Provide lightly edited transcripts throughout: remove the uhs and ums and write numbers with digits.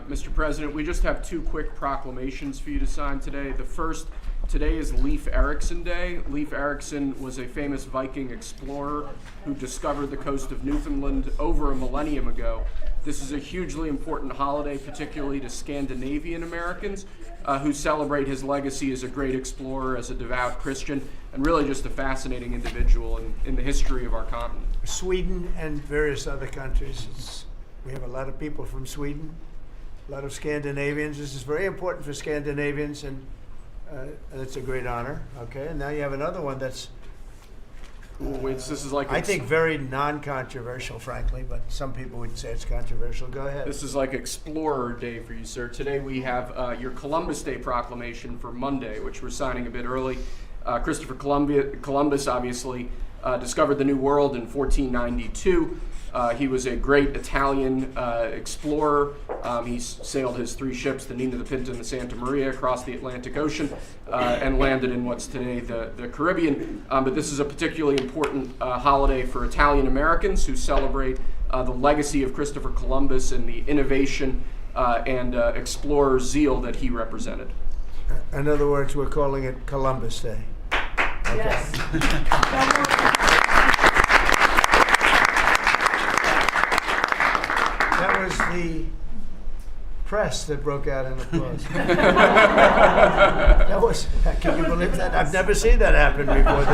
Mr. President, we just have two quick proclamations for you to sign today. The first, today is Leif Erikson Day. Leif Erikson was a famous Viking explorer who discovered the coast of Newfoundland over a millennium ago. This is a hugely important holiday, particularly to Scandinavian Americans who celebrate his legacy as a great explorer, as a devout Christian, and really just a fascinating individual in the history of our continent. Sweden and various other countries. We have a lot of people from Sweden, a lot of Scandinavians. This is very important for Scandinavians, and it's a great honor. Okay, and now you have another one that's, this is like I think, very non-controversial, frankly, but some people would say it's controversial. Go ahead. This is like Explorer Day for you, sir. Today we have your Columbus Day proclamation for Monday, which we're signing a bit early. Christopher Columbus obviously discovered the New World in 1492. He was a great Italian explorer. He sailed his three ships, the Nina, the Pinta, and the Santa Maria, across the Atlantic Ocean and landed in what's today the Caribbean. But this is a particularly important holiday for Italian Americans who celebrate the legacy of Christopher Columbus and the innovation and explorer zeal that he represented. In other words, we're calling it Columbus Day. Okay. Yes. That was the press that broke out in applause. Can you believe that? I've never seen that happen before.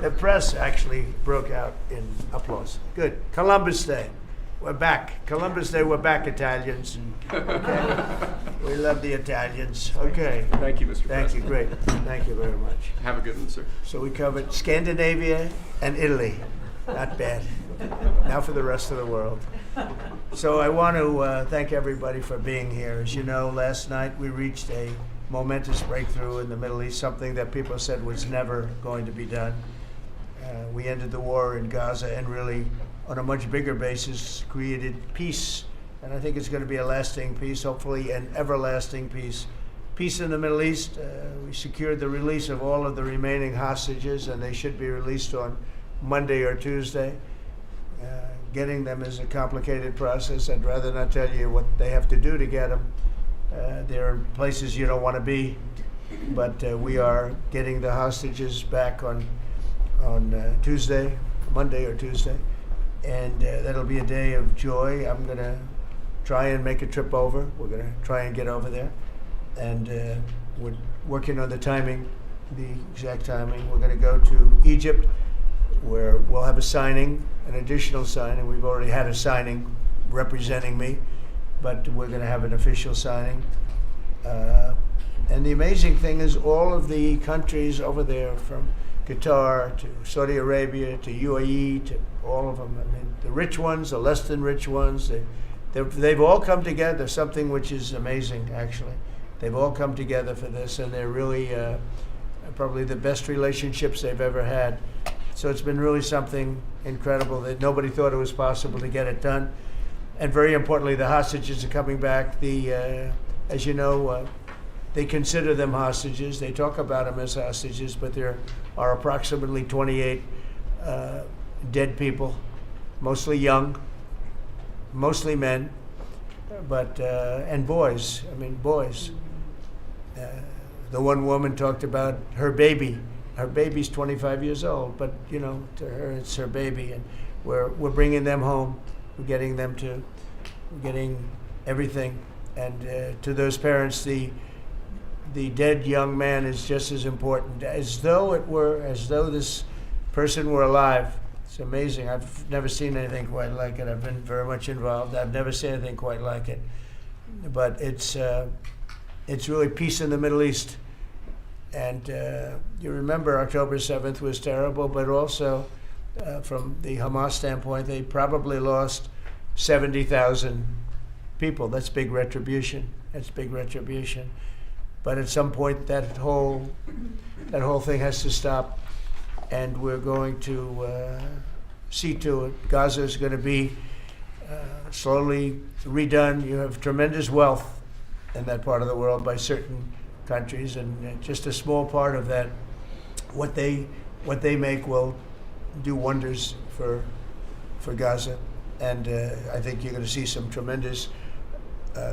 The press actually broke out in applause. Good. Columbus Day. We're back. Columbus Day, we're back, Italians. Okay. We love the Italians. Okay. Thank you, Mr. Thank President. you. Great. Thank you very much. Have a good one, sir. So we covered Scandinavia and Italy. Not bad. Now for the rest of the world. So I want to thank everybody for being here. As you know, last night we reached a momentous breakthrough in the Middle East, something that people said was never going to be done. We ended the war in Gaza and really, on a much bigger basis, created peace. And I think it's going to be a lasting peace, hopefully an everlasting peace. Peace in the Middle East. We secured the release of all of the remaining hostages, and they should be released on Monday or Tuesday. Getting them is a complicated process. I'd rather not tell you what they have to do to get them. They're in places you don't want to be, but we are getting the hostages back on Tuesday, Monday or Tuesday, and that'll be a day of joy. I'm going to try and make a trip over. We're going to try and get over there, and we're working on the timing, the exact timing. We're going to go to Egypt, where we'll have a signing, an additional signing. We've already had a signing representing me, but we're going to have an official signing. And the amazing thing is all of the countries over there, from Qatar to Saudi Arabia to UAE to all of them, I mean, the rich ones, the less than rich ones, they've all come together, something which is amazing, actually. They've all come together for this, and they're really probably the best relationships they've ever had. So it's been really something incredible that nobody thought it was possible to get it done. And very importantly, the hostages are coming back. As you know, they consider them hostages. They talk about them as hostages, but there are approximately 28 dead people, mostly young, mostly men, but and boys. I mean, boys. The one woman talked about her baby. Her baby's 25 years old, but you know, to her it's her baby, and we're bringing them home. We're getting everything, and to those parents, the dead young man is just as important, as though this person were alive. It's amazing. I've never seen anything quite like it. I've been very much involved. I've never seen anything quite like it. But it's really peace in the Middle East. And you remember October 7th was terrible, but also from the Hamas standpoint, they probably lost 70,000 people. That's big retribution. That's big retribution. But at some point, that whole thing has to stop, and we're going to see to it. Gaza is going to be slowly redone. You have tremendous wealth in that part of the world by certain countries, and just a small part of that, what they make will do wonders for Gaza. And I think you're going to see some tremendous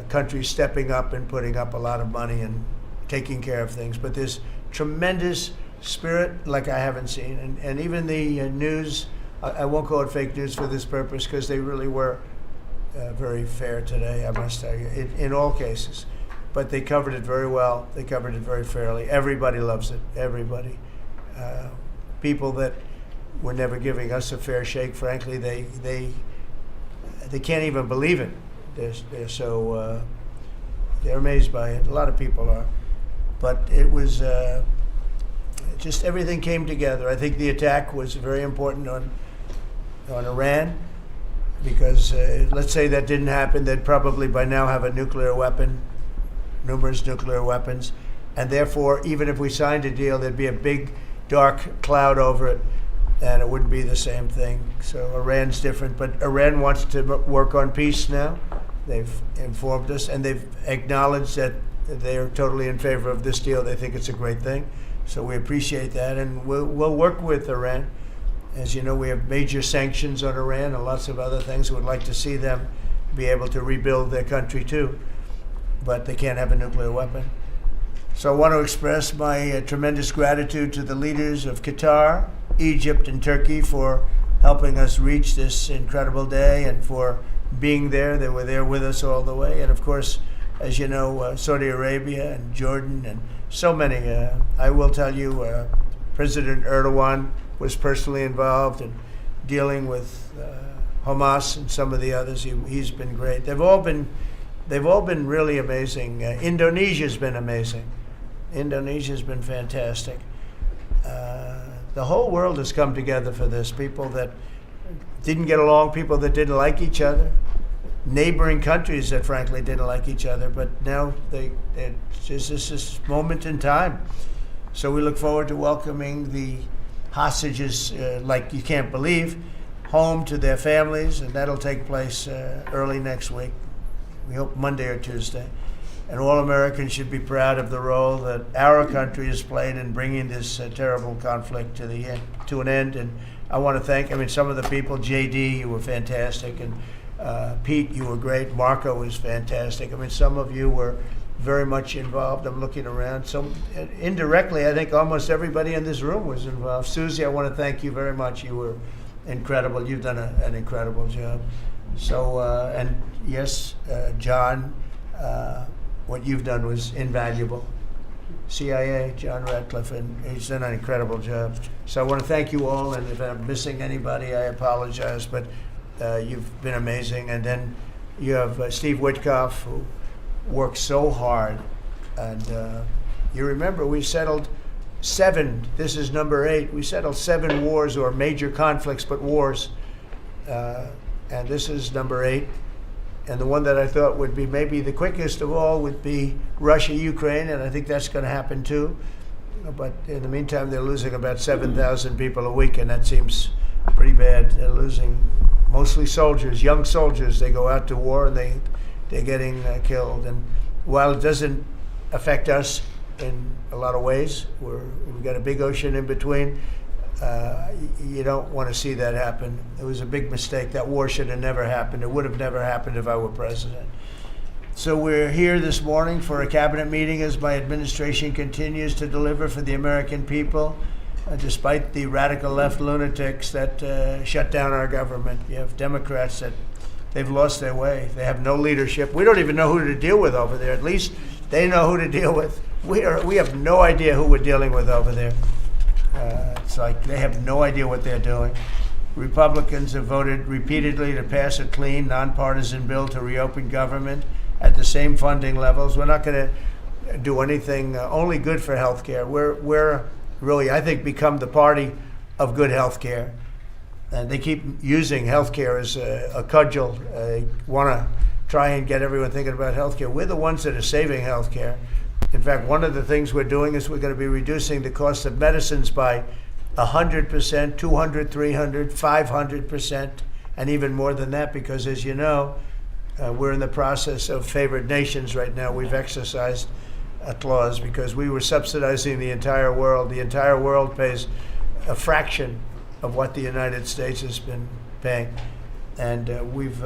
countries stepping up and putting up a lot of money and taking care of things. But there's tremendous spirit like I haven't seen. And even the news, I won't call it fake news for this purpose because they really were very fair today, I must tell you, in all cases. But they covered it very well. They covered it very fairly. Everybody loves it, everybody. People that were never giving us a fair shake, frankly, they can't even believe it. They're so, they're amazed by it. A lot of people are. But it was just everything came together. I think the attack was very important on Iran because let's say that didn't happen, they'd probably by now have a nuclear weapon, numerous nuclear weapons. And therefore, even if we signed a deal, there'd be a big dark cloud over it and it wouldn't be the same thing. So Iran's different, but Iran wants to work on peace now. They've informed us and they've acknowledged that they are totally in favor of this deal. They think it's a great thing. So we appreciate that and we'll work with Iran. As you know, we have major sanctions on Iran and lots of other things. We'd like to see them be able to rebuild their country too, but they can't have a nuclear weapon. So I want to express my tremendous gratitude to the leaders of Qatar, Egypt, and Turkey for helping us reach this incredible day and for being there. They were there with us all the way. And of course, as you know, Saudi Arabia and Jordan and so many. I will tell you, President Erdogan was personally involved in dealing with Hamas and some of the others. He's been great. They've all been really amazing. Indonesia's been amazing. Indonesia's been fantastic. The whole world has come together for this. People that didn't get along, people that didn't like each other, neighboring countries that frankly didn't like each other, but now it's just this moment in time. So we look forward to welcoming the hostages, like you can't believe, home to their families, and that'll take place early next week. We hope Monday or Tuesday. And all Americans should be proud of the role that our country has played in bringing this terrible conflict to an end. And I want to thank, some of the people, JD, you were fantastic, and Pete, you were great. Marco was fantastic. Some of you were very much involved. I'm looking around. So indirectly, I think almost everybody in this room was involved. Susie, I want to thank you very much. You were incredible. You've done an incredible job. So, and yes, John, what you've done was invaluable. CIA, John Radcliffe, and he's done an incredible job. So I want to thank you all, and if I'm missing anybody, I apologize, but you've been amazing. And then you have Steve Witkoff, who worked so hard. And you remember we settled 7, this is number 8, we settled 7 wars or major conflicts, but wars. And this is number 8. And the one that I thought would be maybe the quickest of all would be Russia-Ukraine, and I think that's going to happen too. But in the meantime, they're losing about 7,000 people a week, and that seems pretty bad. They're losing mostly soldiers, young soldiers. They go out to war, and they're getting killed. And while it doesn't affect us in a lot of ways, we've got a big ocean in between, you don't want to see that happen. It was a big mistake. That war should have never happened. It would have never happened if I were president. So we're here this morning for a cabinet meeting as my administration continues to deliver for the American people, despite the radical left lunatics that shut down our government. You have Democrats that they've lost their way. They have no leadership. We don't even know who to deal with over there. At least they know who to deal with. We have no idea who we're dealing with over there. It's like they have no idea what they're doing. Republicans have voted repeatedly to pass a clean, nonpartisan bill to reopen government at the same funding levels. We're not going to do anything only good for health care. We're really, I think, become the party of good health care. And they keep using health care as a cudgel. They want to try and get everyone thinking about health care. We're the ones that are saving health care. In fact, one of the things we're doing is we're going to be reducing the cost of medicines by 100%, 200, 300, 500%, and even more than that, because as you know, we're in the process of favored nations right now. We've exercised a clause because we were subsidizing the entire world. The entire world pays a fraction of what the United States has been paying. And we've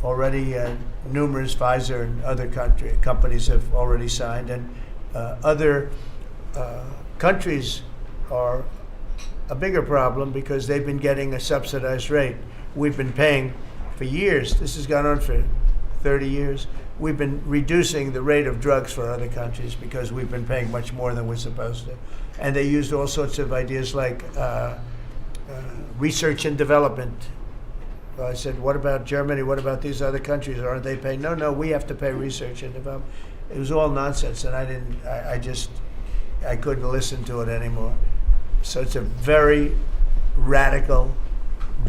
already numerous Pfizer and other companies have already signed, and other countries are a bigger problem because they've been getting a subsidized rate. We've been paying for years. This has gone on for 30 years. We've been reducing the rate of drugs for other countries because we've been paying much more than we're supposed to. And they used all sorts of ideas like research and development. I said, what about Germany? What about these other countries? Aren't they paying? No, we have to pay research and development. It was all nonsense, and I couldn't listen to it anymore. So it's a very radical,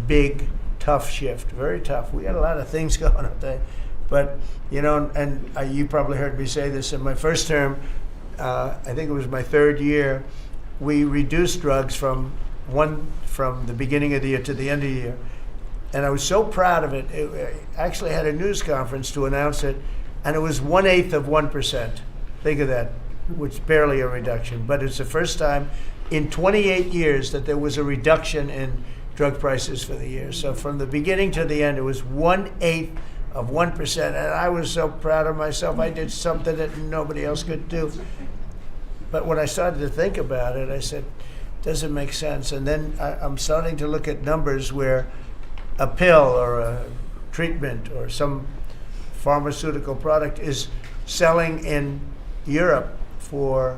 big, tough shift. Very tough. We got a lot of things going on there. But, you know, and you probably heard me say this in my first term, I think it was my third year, we reduced drugs from the beginning of the year to the end of the year. And I was so proud of it. I actually had a news conference to announce it, and it was 1/8 of 1%. Think of that, which is barely a reduction. But it's the first time in 28 years that there was a reduction in drug prices for the year. So from the beginning to the end, it was 1/8 of 1%. And I was so proud of myself. I did something that nobody else could do. But when I started to think about it, I said, doesn't make sense. And then I'm starting to look at numbers where a pill or a treatment or some pharmaceutical product is selling in Europe for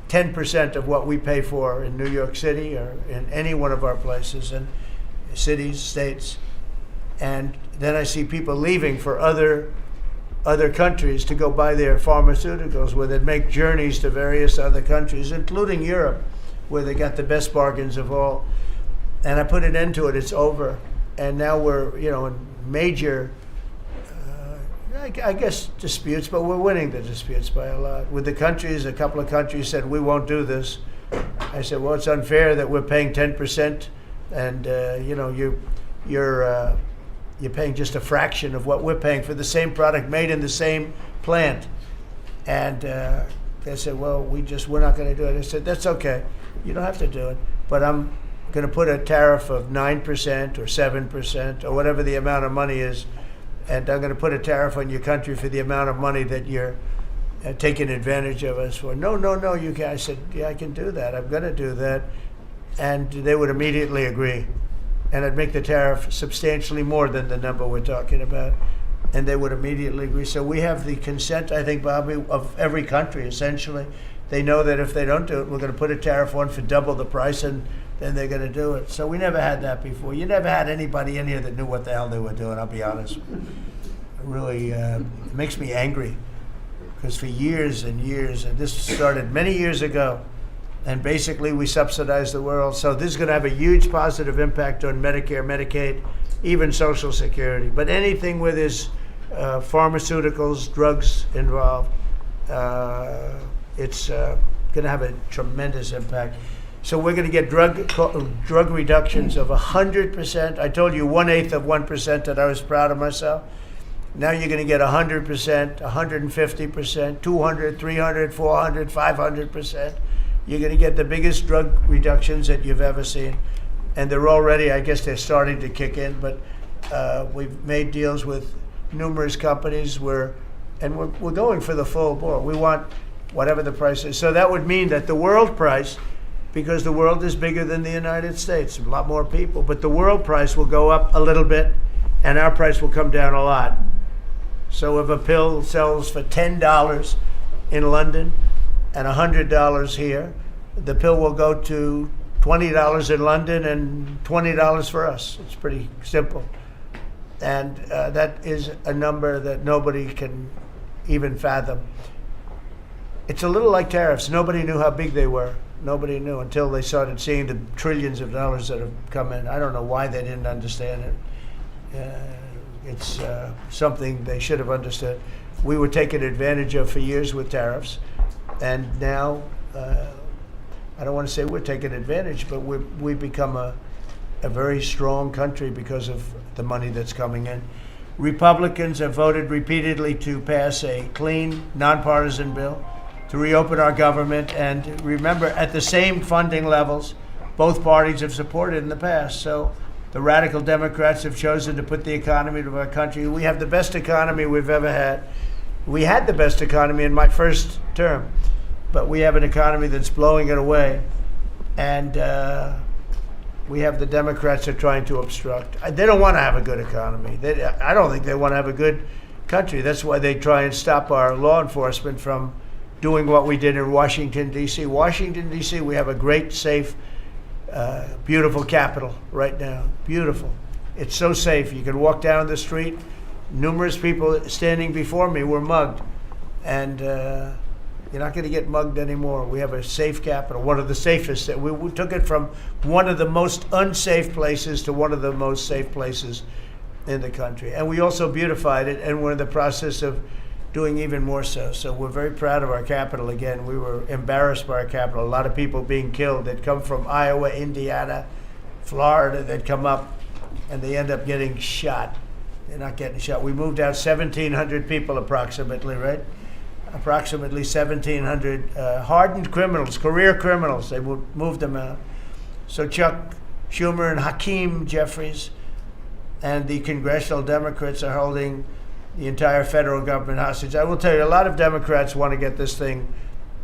10% of what we pay for in New York City or in any one of our places and cities, states. And then I see people leaving for other countries to go buy their pharmaceuticals, where they make journeys to various other countries, including Europe, where they got the best bargains of all. And I put an end to it. It's over. And now we're, in major, I guess, disputes, but we're winning the disputes by a lot. With the countries, a couple of countries said, we won't do this. I said, well, it's unfair that we're paying 10%, and, you're paying just a fraction of what we're paying for the same product made in the same plant. And they said, well, we're not going to do it. I said, that's okay. You don't have to do it. But I'm going to put a tariff of 9% or 7% or whatever the amount of money is. And I'm going to put a tariff on your country for the amount of money that you're taking advantage of us for. No, you can't. I said, yeah, I can do that. I'm going to do that. And they would immediately agree. And I'd make the tariff substantially more than the number we're talking about. And they would immediately agree. So we have the consent, I think, Bobby, of every country, essentially. They know that if they don't do it, we're going to put a tariff on for double the price, and then they're going to do it. So we never had that before. You never had anybody in here that knew what the hell they were doing, I'll be honest. It really makes me angry, because for years and years, and this started many years ago, and basically we subsidize the world. So this is going to have a huge positive impact on Medicare, Medicaid, even Social Security. But anything where there's pharmaceuticals, drugs involved, it's going to have a tremendous impact. So we're going to get drug reductions of 100%. I told you 1/8 of 1% that I was proud of myself. Now you're going to get 100%, 150%, 200, 300, 400, 500%. You're going to get the biggest drug reductions that you've ever seen. And they're already, I guess they're starting to kick in, but we've made deals with numerous companies we're going for the full bore. We want whatever the price is. So that would mean that the world price, because the world is bigger than the United States, a lot more people, but the world price will go up a little bit and our price will come down a lot. So if a pill sells for $10 in London and $100 here, the pill will go to $20 in London and $20 for us. It's pretty simple. And that is a number that nobody can even fathom. It's a little like tariffs. Nobody knew how big they were. Nobody knew until they started seeing the trillions of dollars that have come in. I don't know why they didn't understand it. It's something they should have understood. We were taken advantage of for years with tariffs, and now I don't want to say we're taking advantage, but we've become a very strong country because of the money that's coming in. Republicans have voted repeatedly to pass a clean, nonpartisan bill to reopen our government, and remember, at the same funding levels both parties have supported in the past. So The radical Democrats have chosen to put the economy of our country. We have the best economy we've ever had. We had the best economy in my first term, but we have an economy that's blowing it away. And we have the Democrats that are trying to obstruct. They don't want to have a good economy. I don't think they want to have a good country. That's why they try and stop our law enforcement from doing what we did in Washington, D.C. Washington, D.C., we have a great, safe, beautiful capital right now. Beautiful. It's so safe. You can walk down the street. Numerous people standing before me were mugged. And you're not going to get mugged anymore. We have a safe capital, one of the safest. We took it from one of the most unsafe places to one of the most safe places in the country. And we also beautified it, and we're in the process of doing even more so. So we're very proud of our capital. Again, we were embarrassed by our capital. A lot of people being killed that come from Iowa, Indiana, Florida, that come up, and they end up getting shot. They're not getting shot. We moved out 1,700 people approximately, right? Approximately 1,700 hardened criminals, career criminals. They moved them out. So Chuck Schumer and Hakeem Jeffries and the congressional Democrats are holding the entire federal government hostage. I will tell you, a lot of Democrats want to get this thing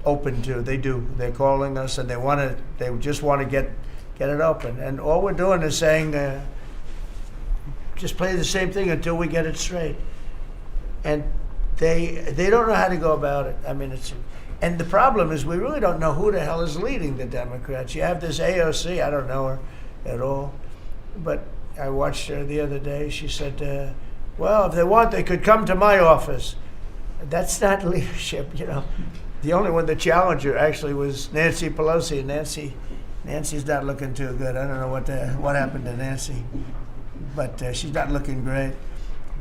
open too. They do. They're calling us, and they just want to get it open. And all we're doing is saying, just play the same thing until we get it straight. And they don't know how to go about it. I mean, and the problem is we really don't know who the hell is leading the Democrats. You have this AOC. I don't know her at all, but I watched her the other day. She said, well, if they want, they could come to my office. That's not leadership, you know. The only one that challenged her actually was Nancy Pelosi. Nancy's not looking too good. I don't know what happened to Nancy, but she's not looking great.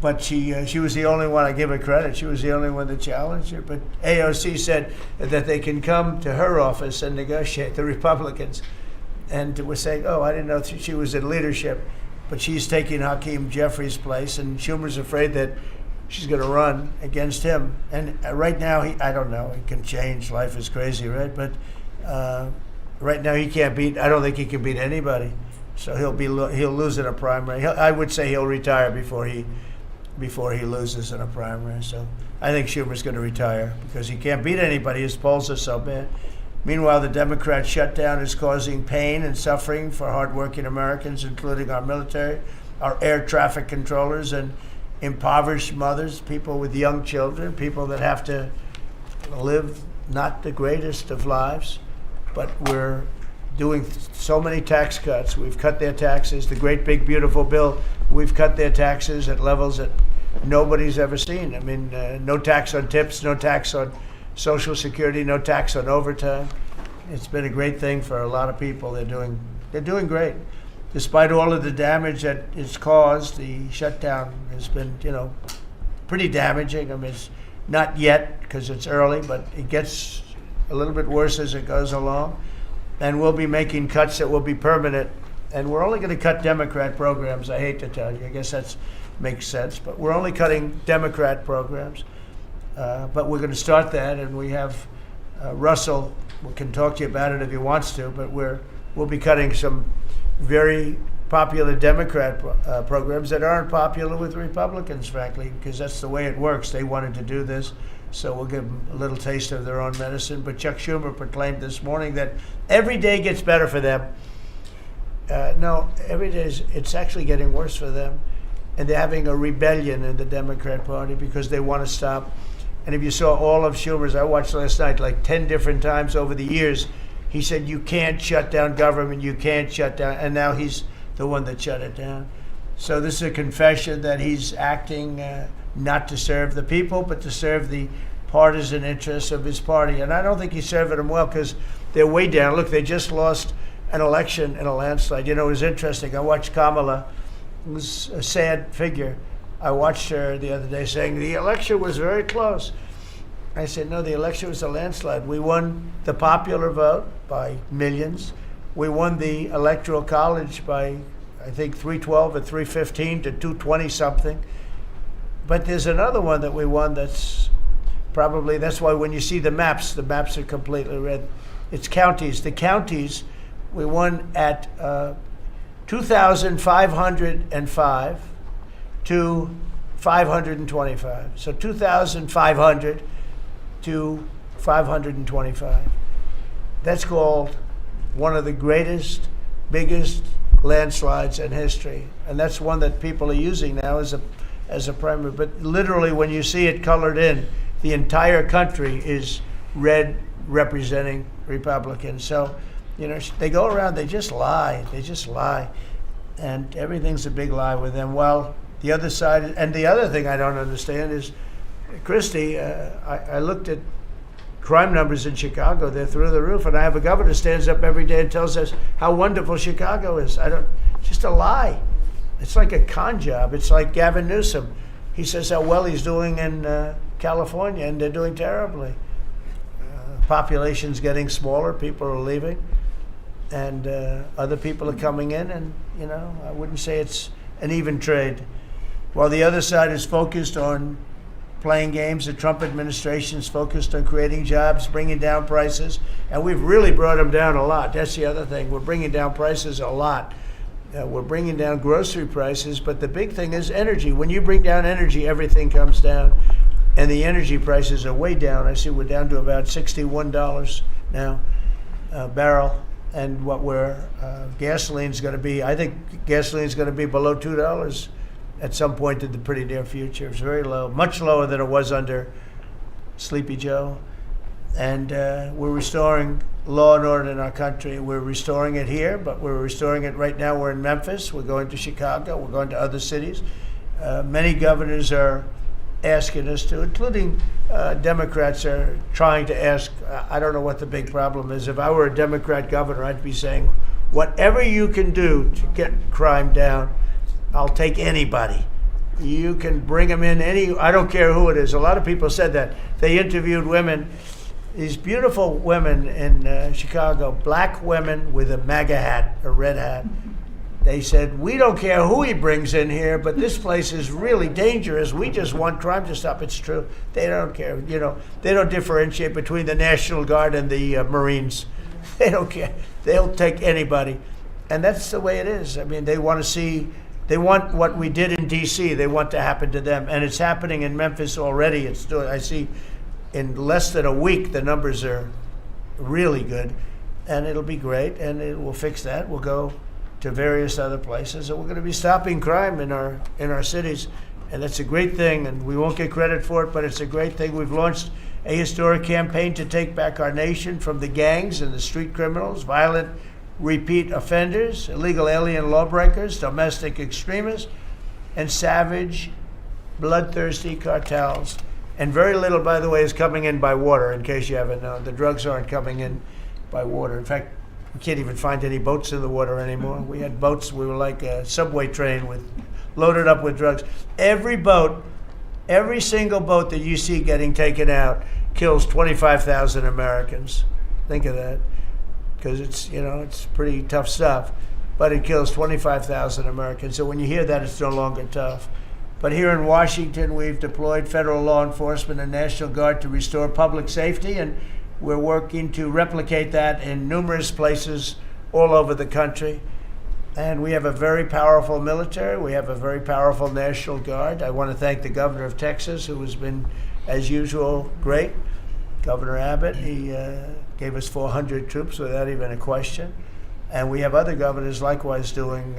But she was the only one. I give her credit. She was the only one that challenged her. But AOC said that they can come to her office and negotiate, the Republicans. And we're saying, oh, I didn't know she was in leadership. But she's taking Hakeem Jeffries' place, and Schumer's afraid that she's going to run against him. And right now, I don't know. It can change. Life is crazy, right? But right now, he can't beat. I don't think he can beat anybody. So he'll lose in a primary. I would say he'll retire before he loses in a primary. So I think Schumer's going to retire because he can't beat anybody. His polls are so bad. Meanwhile, the Democrat shutdown is causing pain and suffering for hardworking Americans, including our military, our air traffic controllers, and impoverished mothers, people with young children, people that have to live not the greatest of lives. But we're doing so many tax cuts. We've cut their taxes. The great big beautiful bill, we've cut their taxes at levels that nobody's ever seen. I mean, no tax on tips, no tax on Social Security, no tax on overtime. It's been a great thing for a lot of people. They're doing great. Despite all of the damage that it's caused, the shutdown has been, pretty damaging. I mean, it's not yet because it's early, but it gets a little bit worse as it goes along. And we'll be making cuts that will be permanent. And we're only going to cut Democrat programs. I hate to tell you. I guess that makes sense. But we're only cutting Democrat programs. But we're going to start that, and we have Russell. We can talk to you about it if he wants to, but we'll be cutting some very popular Democrat programs that aren't popular with Republicans, frankly, because that's the way it works. They wanted to do this, so we'll give them a little taste of their own medicine. But Chuck Schumer proclaimed this morning that every day gets better for them. No, every day it's actually getting worse for them, and they're having a rebellion in the Democrat Party because they want to stop. And if you saw all of Schumer's, I watched last night like 10 different times over the years, he said, you can't shut down government, you can't shut down, and now he's the one that shut it down. So this is a confession that he's acting not to serve the people, but to serve the partisan interests of his party. And I don't think he's serving them well because they're way down. Look, they just lost an election in a landslide. It was interesting. I watched Kamala. It was a sad figure. I watched her the other day saying the election was very close. I said, no, the election was a landslide. We won the popular vote by millions. We won the Electoral College by, I think, 312 or 315 to 220 something. But there's another one that we won that's why when you see the maps are completely red. It's counties. The counties, we won at 2,505 to 525. So 2,500 to 525. That's called one of the greatest, biggest landslides in history. And that's one that people are using now as a primary. But literally, when you see it colored in, the entire country is red, representing Republicans. So, you know, they go around, they just lie. They just lie. And everything's a big lie with them. Well, the other side, and the other thing I don't understand is, Christie, I looked at crime numbers in Chicago. They're through the roof. And I have a governor who stands up every day and tells us how wonderful Chicago is. Just a lie. It's like a con job. It's like Gavin Newsom. He says how well he's doing in California, and they're doing terribly. Population's getting smaller. People are leaving. And other people are coming in. And, you know, I wouldn't say it's an even trade. While the other side is focused on playing games, the Trump administration is focused on creating jobs, bringing down prices, and we've really brought them down a lot. That's the other thing. We're bringing down prices a lot. We're bringing down grocery prices, but the big thing is energy. When you bring down energy, everything comes down, and the energy prices are way down. I see we're down to about $61 now a barrel, and what gasoline's going to be, I think gasoline's going to be below $2 at some point in the pretty near future. It's very low, much lower than it was under Sleepy Joe. And we're restoring law and order in our country. We're restoring it here, but we're restoring it right now. We're in Memphis. We're going to Chicago. We're going to other cities. Many governors are asking us to, including Democrats are trying to ask. I don't know what the big problem is. If I were a Democrat governor, I'd be saying, whatever you can do to get crime down, I'll take anybody. You can bring them in I don't care who it is. A lot of people said that. They interviewed women, these beautiful women in Chicago, black women with a MAGA hat, a red hat. They said, we don't care who he brings in here, but this place is really dangerous. We just want crime to stop. It's true. They don't care. You know, they don't differentiate between the National Guard and the Marines. They don't care. They'll take anybody. And that's the way it is. I mean, they want what we did in D.C., they want to happen to them. And it's happening in Memphis already. I see in less than a week, the numbers are really good. And it'll be great, and we'll fix that. We'll go to various other places, and we're going to be stopping crime in our cities. And that's a great thing, and we won't get credit for it, but it's a great thing. We've launched a historic campaign to take back our nation from the gangs and the street criminals, violent repeat offenders, illegal alien lawbreakers, domestic extremists, and savage, bloodthirsty cartels. And very little, by the way, is coming in by water, in case you haven't known. The drugs aren't coming in by water. In fact, we can't even find any boats in the water anymore. We had boats, we were like a subway train loaded up with drugs. Every single boat that you see getting taken out kills 25,000 Americans. Think of that. Because it's pretty tough stuff, but it kills 25,000 Americans. So when you hear that, it's no longer tough. But here in Washington, we've deployed federal law enforcement and National Guard to restore public safety, and we're working to replicate that in numerous places all over the country. And we have a very powerful military. We have a very powerful National Guard. I want to thank the governor of Texas, who has been, as usual, great. Governor Abbott, he gave us 400 troops without even a question. And we have other governors likewise doing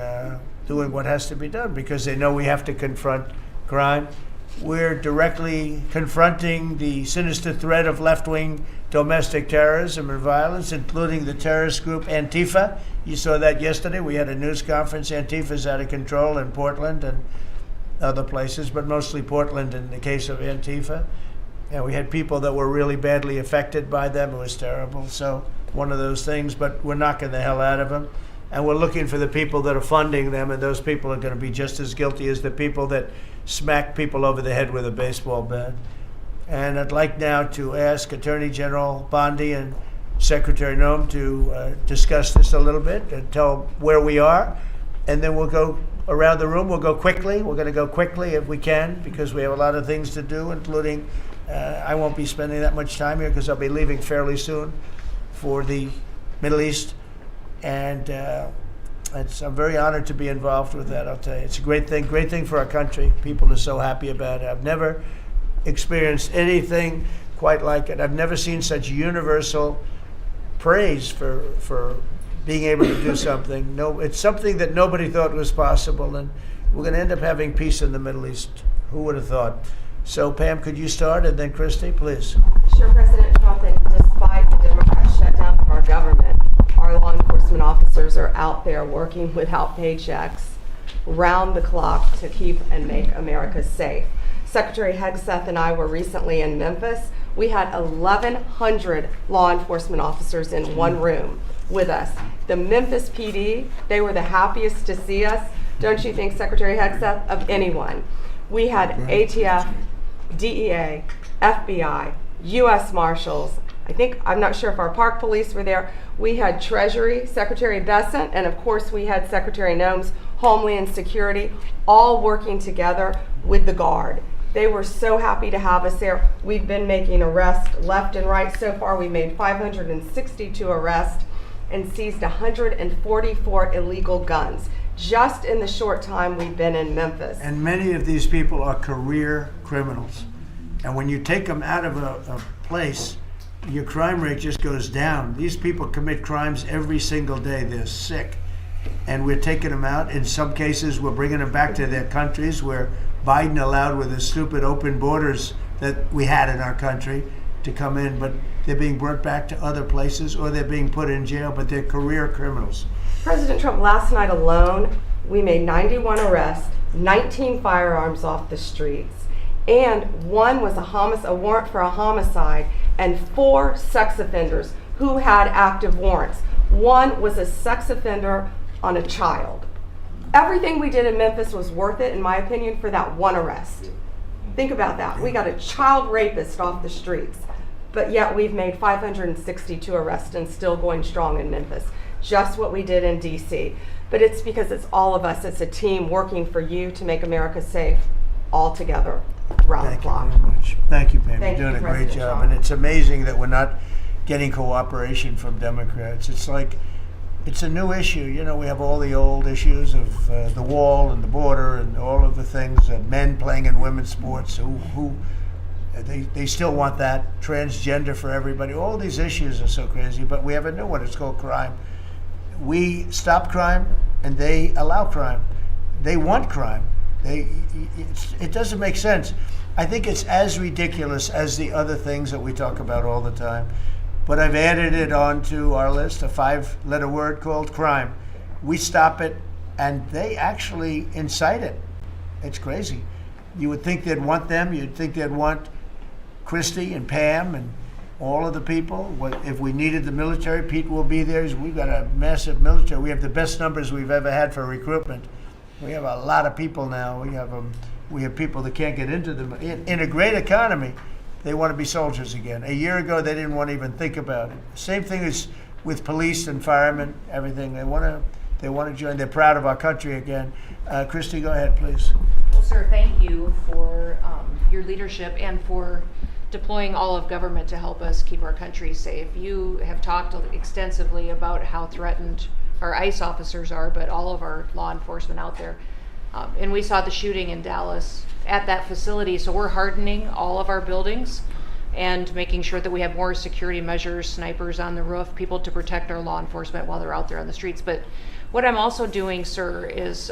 what has to be done, because they know we have to confront crime. We're directly confronting the sinister threat of left-wing domestic terrorism and violence, including the terrorist group Antifa. You saw that yesterday. We had a news conference. Antifa's out of control in Portland and other places, but mostly Portland in the case of Antifa. And we had people that were really badly affected by them. It was terrible. So one of those things, but we're knocking the hell out of them. And we're looking for the people that are funding them, and those people are going to be just as guilty as the people that smack people over the head with a baseball bat. And I'd like now to ask Attorney General Bondi and Secretary Noem to discuss this a little bit and tell where we are. And then we'll go around the room. We'll go quickly. We're going to go quickly if we can, because we have a lot of things to do, including I won't be spending that much time here because I'll be leaving fairly soon for the Middle East. And I'm very honored to be involved with that, I'll tell you. It's a great thing for our country. People are so happy about it. I've never experienced anything quite like it. I've never seen such universal praise for being able to do something. No, it's something that nobody thought was possible, and we're going to end up having peace in the Middle East. Who would have thought? So, Pam, could you start, and then Christy, please. Sure, President Trump, and despite the Democrat shutdown of our government, our law enforcement officers are out there working without paychecks, round the clock, to keep and make America safe. Secretary Hegseth and I were recently in Memphis. We had 1,100 law enforcement officers in one room with us. The Memphis PD, they were the happiest to see us, don't you think, Secretary Hegseth, of anyone. We had ATF, DEA, FBI, U.S. Marshals. I'm not sure if our park police were there. We had Treasury, Secretary Bessent, and of course we had Secretary Noem's Homeland Security, all working together with the Guard. They were so happy to have us there. We've been making arrests left and right. So far, we made 562 arrests and seized 144 illegal guns just in the short time we've been in Memphis. And many of these people are career criminals. And when you take them out of a place, your crime rate just goes down. These people commit crimes every single day. They're sick. And we're taking them out. In some cases, we're bringing them back to their countries where Biden allowed, with the stupid open borders that we had in our country, to come in. But they're being brought back to other places, or they're being put in jail, but they're career criminals. President Trump, last night alone, we made 91 arrests, 19 firearms off the streets, and one was a warrant for a homicide, and 4 sex offenders who had active warrants. One was a sex offender on a child. Everything we did in Memphis was worth it, in my opinion, for that one arrest. Think about that. We got a child rapist off the streets, but yet we've made 562 arrests and still going strong in Memphis. Just what we did in D.C. But it's because it's all of us. It's a team working for you to make America safe, all together, around the clock. Thank you very much. Thank you, Pam. Thank You're doing you, a great President job. Trump. And it's amazing that we're not getting cooperation from Democrats. It's like, it's a new issue. You know, we have all the old issues of the wall and the border and all of the things, men playing in women's sports, they still want that, transgender for everybody. All these issues are so crazy, but we have a new one. It's called crime. We stop crime, and they allow crime. They want crime. It doesn't make sense. I think it's as ridiculous as the other things that we talk about all the time. But I've added it onto our list, a 5-letter word called crime. We stop it, and they actually incite it. It's crazy. You would think they'd want them. You'd think they'd want Christy and Pam and all of the people. If we needed the military, Pete will be there. We've got a massive military. We have the best numbers we've ever had for recruitment. We have a lot of people now. We have people that can't get into them. In a great economy, they want to be soldiers again. A year ago, they didn't want to even think about it. Same thing as with police and firemen, everything. They want to join. They're proud of our country again. Christy, go ahead, please. Well, sir, thank you for your leadership and for deploying all of government to help us keep our country safe. You have talked extensively about how threatened our ICE officers are, but all of our law enforcement out there. And we saw the shooting in Dallas at that facility, so we're hardening all of our buildings and making sure that we have more security measures, snipers on the roof, people to protect our law enforcement while they're out there on the streets. But what I'm also doing, sir, is,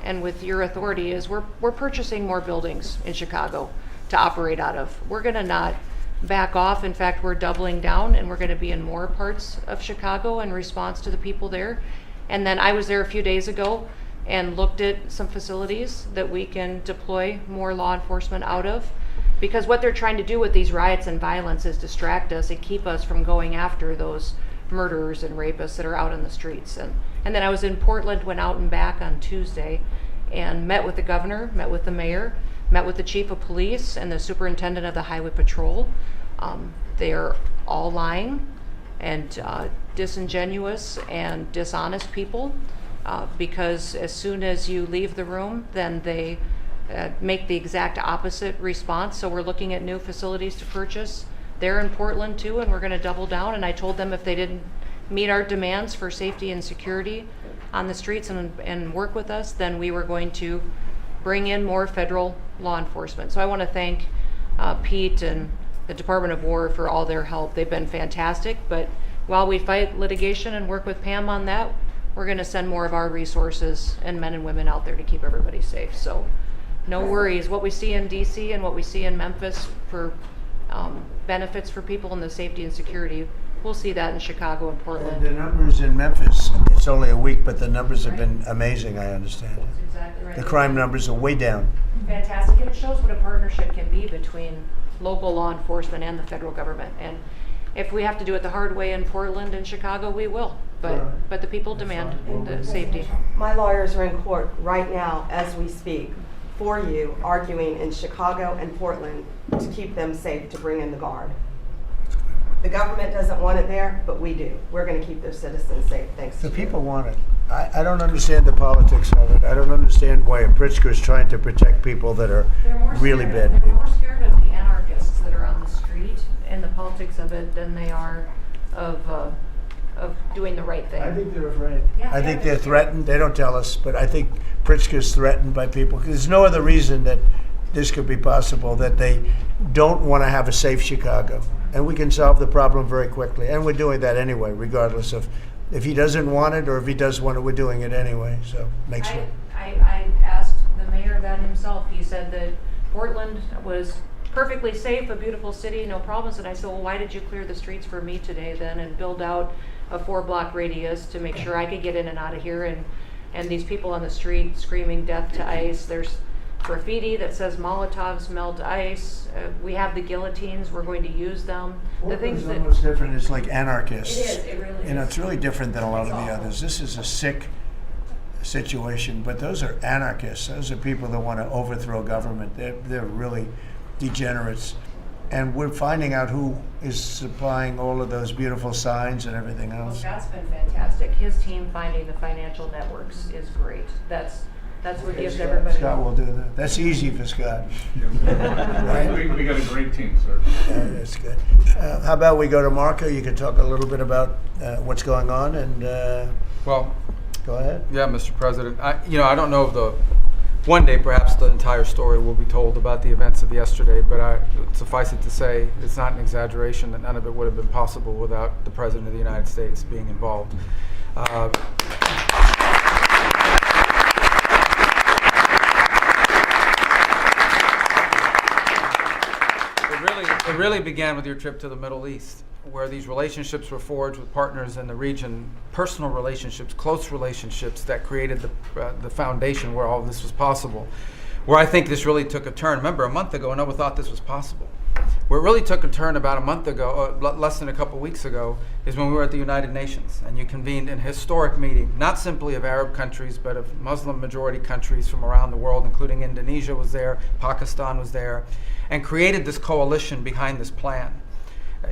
and with your authority, is we're purchasing more buildings in Chicago to operate out of. We're gonna not back off. In fact, we're doubling down, and we're gonna be in more parts of Chicago in response to the people there. And then I was there a few days ago and looked at some facilities that we can deploy more law enforcement out of, because what they're trying to do with these riots and violence is distract us and keep us from going after those murderers and rapists that are out on the streets. And then I was in Portland, went out and back on Tuesday and met with the governor, met with the mayor, met with the chief of police and the superintendent of the highway patrol. They're all lying and disingenuous and dishonest people, because as soon as you leave the room, then they make the exact opposite response. So we're looking at new facilities to purchase. They're in Portland too, and we're going to double down. And I told them if they didn't meet our demands for safety and security, on the streets and work with us, then we were going to bring in more federal law enforcement. So I want to thank Pete and the Department of War for all their help. They've been fantastic, but while we fight litigation and work with Pam on that, we're going to send more of our resources and men and women out there to keep everybody safe. So no worries. What we see in DC and what we see in Memphis for benefits for people in the safety and security, we'll see that in Chicago and Portland. The numbers in Memphis, it's only a week, but the numbers have been amazing, I understand. That's exactly right. The crime numbers are way down. Fantastic, and it shows what a partnership can be between local law enforcement and the federal government. And if we have to do it the hard way in Portland and Chicago, we will. But the people demand the safety. My lawyers are in court right now as we speak for you, arguing in Chicago and Portland to keep them safe, to bring in the Guard. The government doesn't want it there, but we do. We're going to keep their citizens safe, thanks to The you. people want it. I don't understand the politics of it. I don't understand why Pritzker is trying to protect people that are really bad They're people. more scared of the anarchists that are on the street and the politics of it than they are of doing the right thing. I think they're afraid. Yeah, I think they're they're threatened. They don't tell us, but I think Pritzker's threatened by people. There's no other reason that this could be possible, that they don't want to have a safe Chicago. And we can solve the problem very quickly. And we're doing that anyway, regardless of if he doesn't want it or if he does want it, we're doing it anyway. So make sure. I asked the mayor that himself. He said that Portland was perfectly safe, a beautiful city, no problems. And I said, well, why did you clear the streets for me today then and build out a 4-block radius to make sure I could get in and out of here? And these people on the street screaming death to ICE. There's graffiti that says Molotovs melt ice. We have the guillotines. We're going to use them. The things that almost different. It's like anarchists. It is. It really You know, is. it's really different than a lot of the others. This is a sick situation, but those are anarchists. Those are people that want to overthrow government. They're really degenerates. And we're finding out who is supplying all of those beautiful signs and everything Well, else. Scott's been fantastic. His team finding the financial networks is great. That's what gives everybody. Scott will do that. That's easy for Scott. Right? We got a great team, sir. That's good. How about we go to Marco? You can talk a little bit about what's going on, and Well, go ahead. yeah, Mr. President. I don't know if one day perhaps the entire story will be told about the events of yesterday, but suffice it to say, it's not an exaggeration that none of it would have been possible without the President of the United States being involved. It really began with your trip to the Middle East, where these relationships were forged with partners in the region, personal relationships, close relationships that created the foundation where all of this was possible. Where I think this really took a turn. Remember, a month ago, no one thought this was possible. Where it really took a turn about a month ago, less than a couple weeks ago, is when we were at the United Nations and you convened an historic meeting, not simply of Arab countries, but of Muslim majority countries from around the world, including Indonesia was there, Pakistan was there, and created this coalition behind this plan.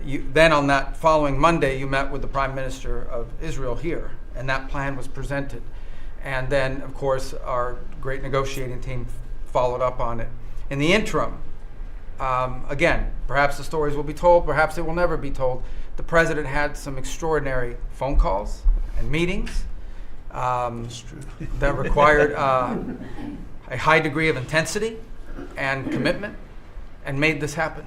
Then on that following Monday, you met with the Prime Minister of Israel here, and that plan was presented. And then, of course, our great negotiating team followed up on it. In the interim, again, perhaps the stories will be told, perhaps it will never be told. The President had some extraordinary phone calls and meetings that required a high degree of intensity and commitment, and made this happen.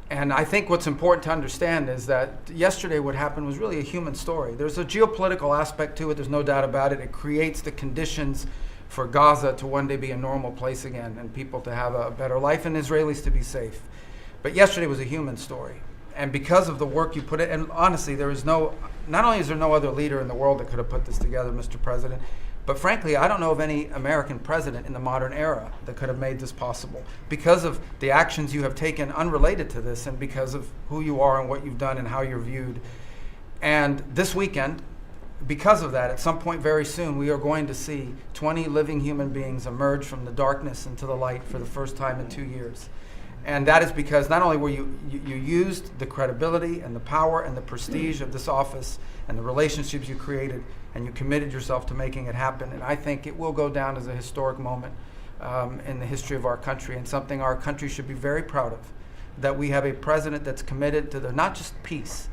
And I think what's important to understand is that yesterday what happened was really a human story. There's a geopolitical aspect to it, there's no doubt about it. It creates the conditions for Gaza to one day be a normal place again and people to have a better life and Israelis to be safe. But yesterday was a human story. And because of the work you put in, and honestly, not only is there no other leader in the world that could have put this together, Mr. President, but frankly, I don't know of any American president in the modern era that could have made this possible because of the actions you have taken unrelated to this and because of who you are and what you've done and how you're viewed. And this weekend, because of that, at some point very soon, we are going to see 20 living human beings emerge from the darkness into the light for the first time in 2 years. And that is because not only were you used the credibility and the power and the prestige of this office and the relationships you created, and you committed yourself to making it happen. And I think it will go down as a historic moment in the history of our country, and something our country should be very proud of, that we have a president that's committed to not just peace,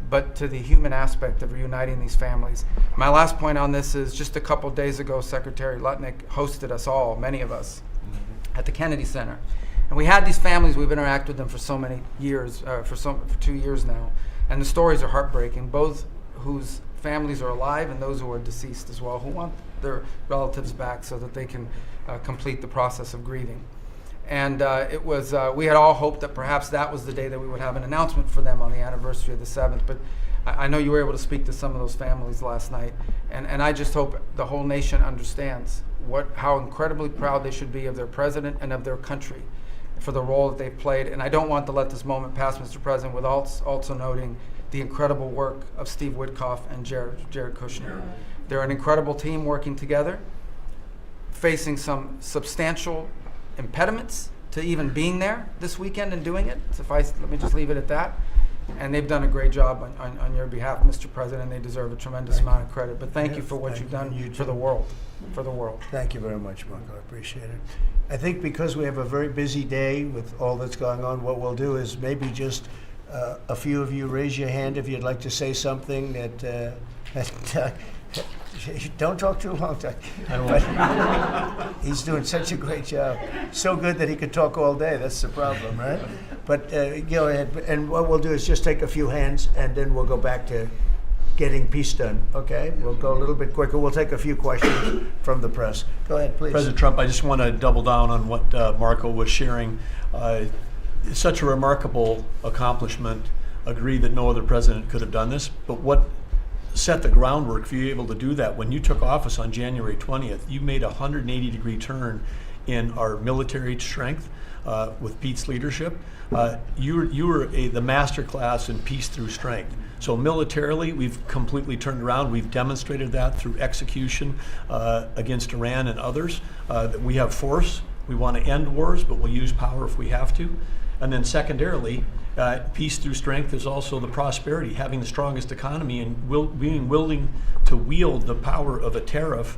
but to the human aspect of reuniting these families. My last point on this is just a couple days ago, Secretary Lutnick hosted us all, many of us, at the Kennedy Center. And we had these families, we've interacted with them for so many years, for 2 years now, and the stories are heartbreaking, both whose families are alive and those who are deceased as well, who want their relatives back so that they can complete the process of grieving. And it was, we had all hoped that perhaps that was the day that we would have an announcement for them on the anniversary of the 7th, but I know you were able to speak to some of those families last night, and I just hope the whole nation understands how incredibly proud they should be of their president and of their country for the role that they've played. And I don't want to let this moment pass, Mr. President, without also noting the incredible work of Steve Witkoff and Jared Kushner. They're an incredible team working together, facing some substantial impediments to even being there this weekend and doing it. Let me just leave it at that. And they've done a great job on your behalf, Mr. President. They deserve a tremendous amount of credit. But thank you for what you've done for the world. For the world. Thank you very much, Marco. I appreciate it. I think because we have a very busy day with all that's going on, what we'll do is maybe just a few of you raise your hand if you'd like to say something that don't talk too long, Doug. But he's doing such a great job. So good that he could talk all day. That's the problem, right? But go ahead. And what we'll do is just take a few hands, and then we'll go back to getting peace done, okay? We'll go a little bit quicker. We'll take a few questions from the press. Go ahead, please. President Trump, I just want to double down on what Marco was sharing. It's such a remarkable accomplishment. Agree that no other president could have done this, but what set the groundwork for you able to do that? When you took office on January 20th, you made a 180-degree turn in our military strength with Pete's leadership. You were the master class in peace through strength. So militarily, we've completely turned around. We've demonstrated that through execution against Iran and others. That we have force. We want to end wars, but we'll use power if we have to. And then secondarily, peace through strength is also the prosperity, having the strongest economy and being willing to wield the power of a tariff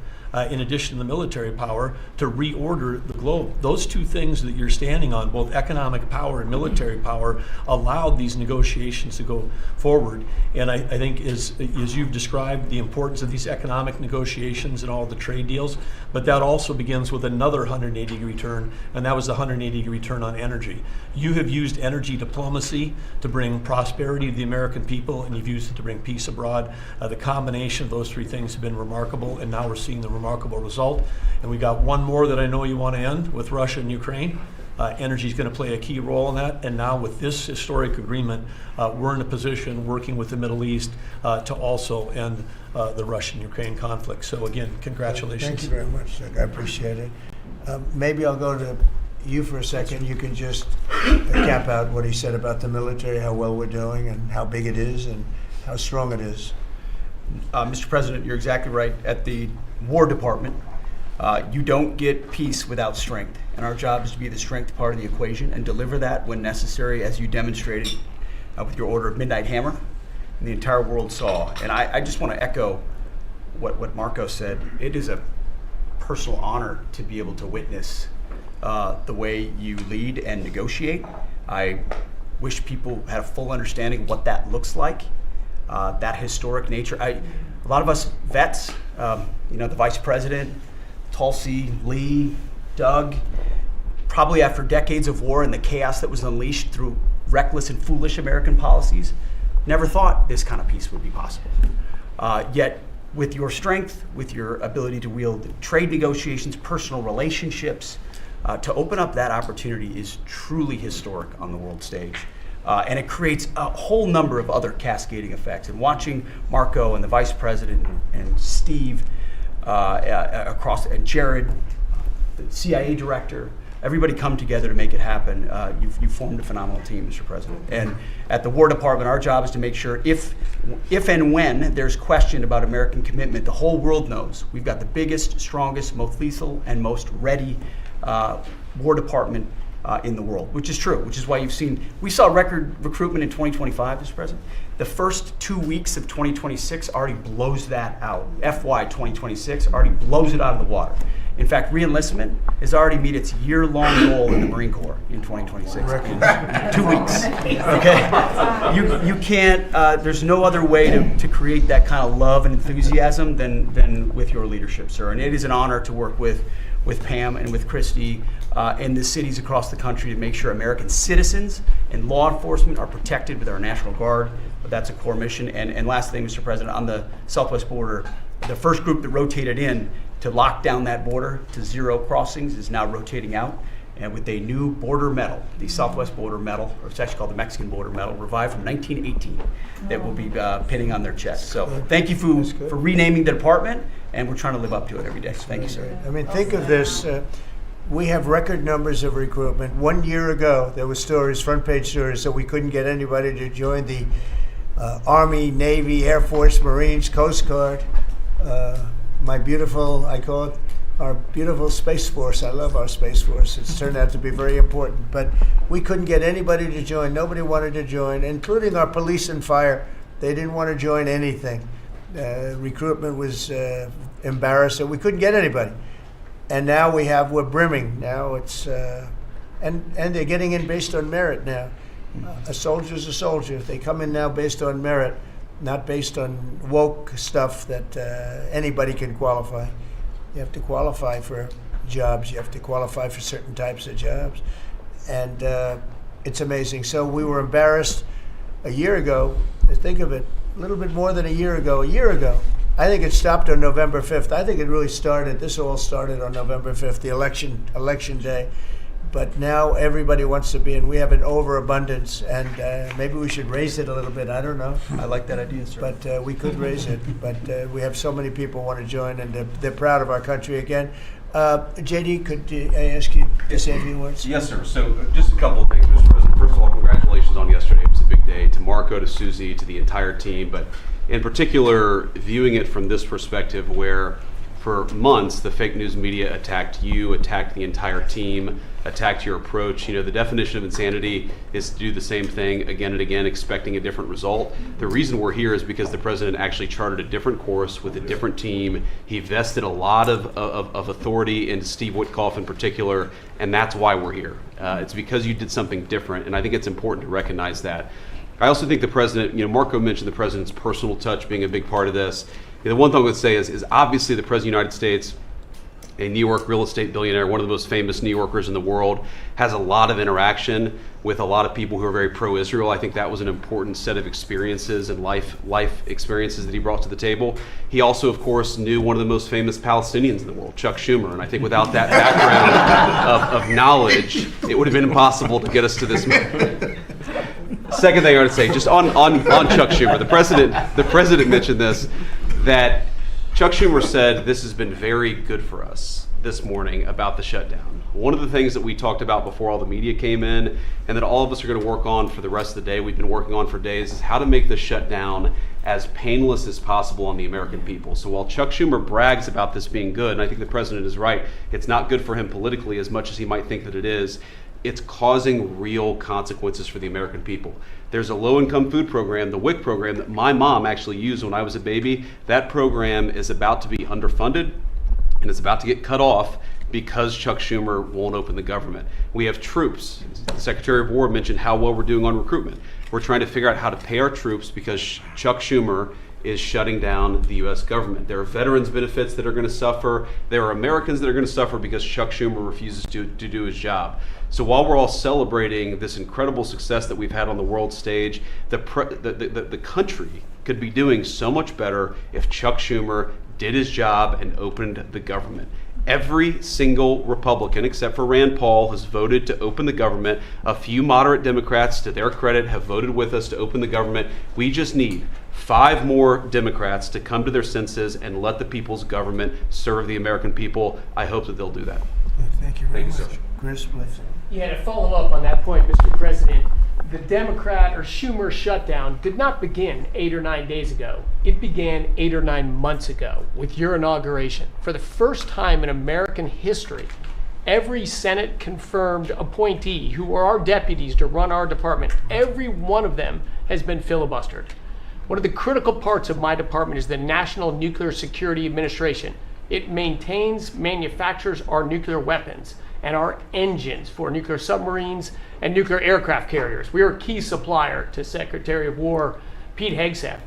in addition to the military power to reorder the globe. Those two things that you're standing on, both economic power and military power, allowed these negotiations to go forward. And I think as you've described, the importance of these economic negotiations and all the trade deals, but that also begins with another 180-degree turn, and that was the 180-degree turn on energy. You have used energy diplomacy to bring prosperity to the American people, and you've used it to bring peace abroad. The combination of those three things have been remarkable, and now we're seeing the remarkable result. And we got one more that I know you want to end with Russia and Ukraine. Energy is going to play a key role in that. And now with this historic agreement, we're in a position working with the Middle East to also end the Russian-Ukraine conflict. So again, congratulations. Thank you very much, Doug. I appreciate it. Maybe I'll go to you for a second. You can just cap out what he said about the military, how well we're doing and how big it is and how strong it is. Mr. President, you're exactly right. At the War Department, you don't get peace without strength. And our job is to be the strength part of the equation and deliver that when necessary, as you demonstrated with your order of Midnight Hammer, and the entire world saw. And I just want to echo what Marco said. It is a personal honor to be able to witness the way you lead and negotiate. I wish people had a full understanding of what that looks like. That historic nature. A lot of us vets, the Vice President, Tulsi, Lee, Doug, probably after decades of war and the chaos that was unleashed through reckless and foolish American policies, never thought this kind of peace would be possible. Yet, with your strength, with your ability to wield trade negotiations, personal relationships, to open up that opportunity is truly historic on the world stage. And it creates a whole number of other cascading effects. And watching Marco and the Vice President and Steve and Jared, the CIA director, everybody come together to make it happen. You've formed a phenomenal team, Mr. President. And at the War Department, our job is to make sure if and when there's question about American commitment, the whole world knows we've got the biggest, strongest, most lethal, and most ready War Department in the world, which is true, which is why we saw record recruitment in 2025, Mr. President. The first 2 weeks of 2026 already blows that out. FY 2026 already blows it out of the water. In fact, re-enlistment has already met its year-long goal in the Marine Corps in 2026. In 2 weeks. Okay, you can't. There's no other way to create that kind of love and enthusiasm than with your leadership, sir. And it is an honor to work with Pam and with Christy and the cities across the country to make sure American citizens and law enforcement are protected with our National Guard. But that's a core mission. And last thing, Mr. President, on the southwest border, the first group that rotated in to lock down that border to 0 crossings is now rotating out, and with a new border medal, the Southwest Border Medal, or it's actually called the Mexican Border Medal, revived from 1918, that will be pinning on their chest. So thank you for renaming the department, and we're trying to live up to it every day. Thank you, sir. I mean, think of this. We have record numbers of recruitment. 1 year ago, there were stories, front page stories, that we couldn't get anybody to join the Army, Navy, Air Force, Marines, Coast Guard. My beautiful, I call it our beautiful Space Force. I love our Space Force. It's turned out to be very important. But we couldn't get anybody to join. Nobody wanted to join, including our police and fire. They didn't want to join anything. Recruitment was embarrassing. We couldn't get anybody. And now we're brimming. Now it's, and they're getting in based on merit now. A soldier's a soldier. They come in now based on merit, not based on woke stuff that anybody can qualify. You have to qualify for jobs. You have to qualify for certain types of jobs. And it's amazing. So we were embarrassed a year ago. Think of it, a little bit more than a year ago. I think it stopped on November 5th. I think it really started, this all started on November 5th, the election day. But now everybody wants to be in. We have an overabundance, and maybe we should raise it a little bit. I don't know. I like that idea, sir. But we could raise it. But we have so many people want to join, and they're proud of our country again. JD, could I ask you to say a few words? Yes, sir. So just a couple of things, Mr. President. First of all, congratulations on yesterday. It was a big day to Marco, to Susie, to the entire team. But in particular, viewing it from this perspective where for months the fake news media attacked you, attacked the entire team, attacked your approach. You know, the definition of insanity is to do the same thing again and again, expecting a different result. The reason we're here is because the president actually charted a different course with a different team. He vested a lot of authority into Steve Witkoff in particular, and that's why we're here. It's because you did something different, and I think it's important to recognize that. I also think the president, you know, Marco mentioned the president's personal touch being a big part of this. The one thing I would say is obviously the President of the United States, a New York real estate billionaire, one of the most famous New Yorkers in the world, has a lot of interaction with a lot of people who are very pro-Israel. I think that was an important set of experiences and life experiences that he brought to the table. He also, of course, knew one of the most famous Palestinians in the world, Chuck Schumer, and I think without that background of knowledge, it would have been impossible to get us to this. Second thing I want to say, just on Chuck Schumer, the president mentioned this, that Chuck Schumer said this has been very good for us this morning about the shutdown. One of the things that we talked about before all the media came in, and that all of us are going to work on for the rest of the day, we've been working on for days, is how to make the shutdown as painless as possible on the American people. So while Chuck Schumer brags about this being good, and I think the president is right, it's not good for him politically as much as he might think that it is. It's causing real consequences for the American people. There's a low-income food program, the WIC program, that my mom actually used when I was a baby. That program is about to be underfunded, and it's about to get cut off because Chuck Schumer won't open the government. We have troops. The Secretary of War mentioned how well we're doing on recruitment. We're trying to figure out how to pay our troops because Chuck Schumer is shutting down the U.S. government. There are veterans benefits that are going to suffer. There are Americans that are going to suffer because Chuck Schumer refuses to do his job. So while we're all celebrating this incredible success that we've had on the world stage, the country could be doing so much better if Chuck Schumer did his job and opened the government. Every single Republican, except for Rand Paul, has voted to open the government. A few moderate Democrats, to their credit, have voted with us to open the government. We just need 5 more Democrats to come to their senses and let the people's government serve the American people. I hope that they'll do that. Thank you very much. Thank you, sir. Chris, please. Yeah, to follow up on that point, Mr. President, the Democrat or Schumer shutdown did not begin 8 or 9 days ago. It began 8 or 9 months ago with your inauguration. For the first time in American history, every Senate confirmed appointee who are our deputies to run our department, every one of them has been filibustered. One of the critical parts of my department is the National Nuclear Security Administration. It maintains, manufactures our nuclear weapons and our engines for nuclear submarines and nuclear aircraft carriers. We are a key supplier to Secretary of War Pete Hegseth.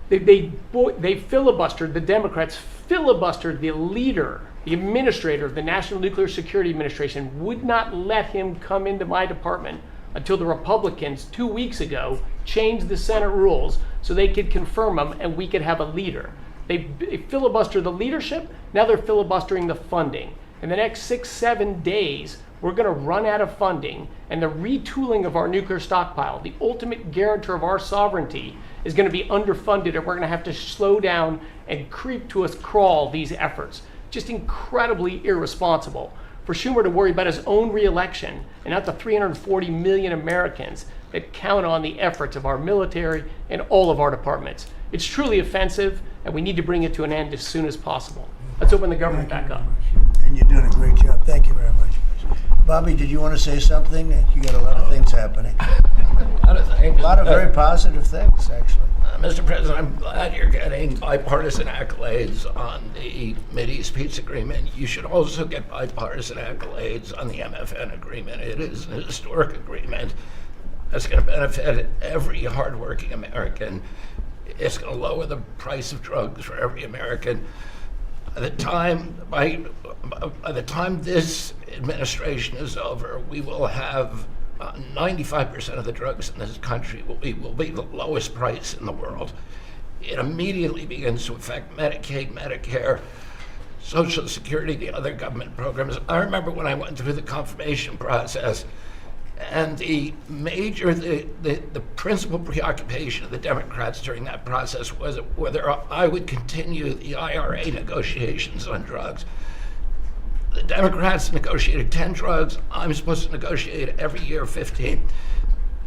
They filibustered, the Democrats filibustered the leader, the administrator of the National Nuclear Security Administration, would not let him come into my department until the Republicans 2 weeks ago changed the Senate rules so they could confirm him and we could have a leader. They filibustered the leadership, now they're filibustering the funding. In the next 6-7 days, we're going to run out of funding, and the retooling of our nuclear stockpile, the ultimate guarantor of our sovereignty, is going to be underfunded, and we're going to have to slow down and creep to us crawl these efforts. Just incredibly irresponsible for Schumer to worry about his own reelection and not the 340 million Americans that count on the efforts of our military and all of our departments. It's truly offensive, and we need to bring it to an end as soon as possible. Let's open the government back up. And you're doing a great job. Thank you very much. Bobby, did you want to say something? You got a lot of things happening. A lot of things. A lot of very positive things, actually. Mr. President, I'm glad you're getting bipartisan accolades on the Mideast Peace Agreement. You should also get bipartisan accolades on the MFN agreement. It is an historic agreement that's going to benefit every hardworking American. It's going to lower the price of drugs for every American. By the time this administration is over, we will have 95% of the drugs in this country will be the lowest price in the world. It immediately begins to affect Medicaid, Medicare, Social Security, the other government programs. I remember when I went through the confirmation process, and the principal preoccupation of the Democrats during that process was whether I would continue the IRA negotiations on drugs. The Democrats negotiated 10 drugs. I'm supposed to negotiate every year 15.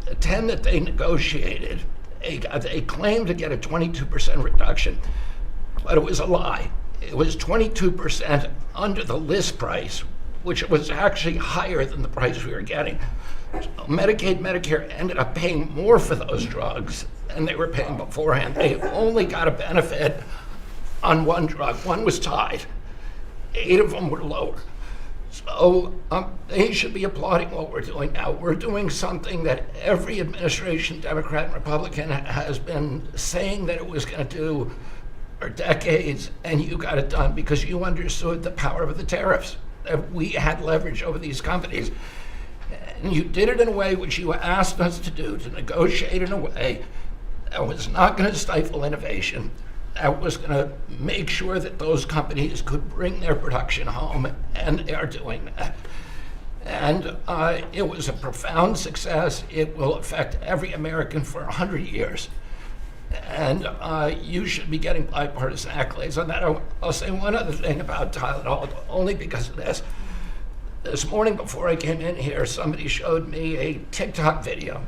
The 10 that they negotiated, they claimed to get a 22% reduction, but it was a lie. It was 22% under the list price, which was actually higher than the price we were getting. So Medicaid, Medicare ended up paying more for those drugs than they were paying beforehand. They only got a benefit on one drug. One was tied. 8 of them were lower. So they should be applauding what we're doing now. We're doing something that every administration, Democrat and Republican, has been saying that it was going to do for decades, and you got it done because you understood the power of the tariffs. That we had leverage over these companies. And you did it in a way which you asked us to do, to negotiate in a way that was not going to stifle innovation, that was going to make sure that those companies could bring their production home, and they are doing that. And it was a profound success. It will affect every American for 100 years. And you should be getting bipartisan accolades on that. I'll say one other thing about Tylenol, only because of this. This morning before I came in here, somebody showed me a TikTok video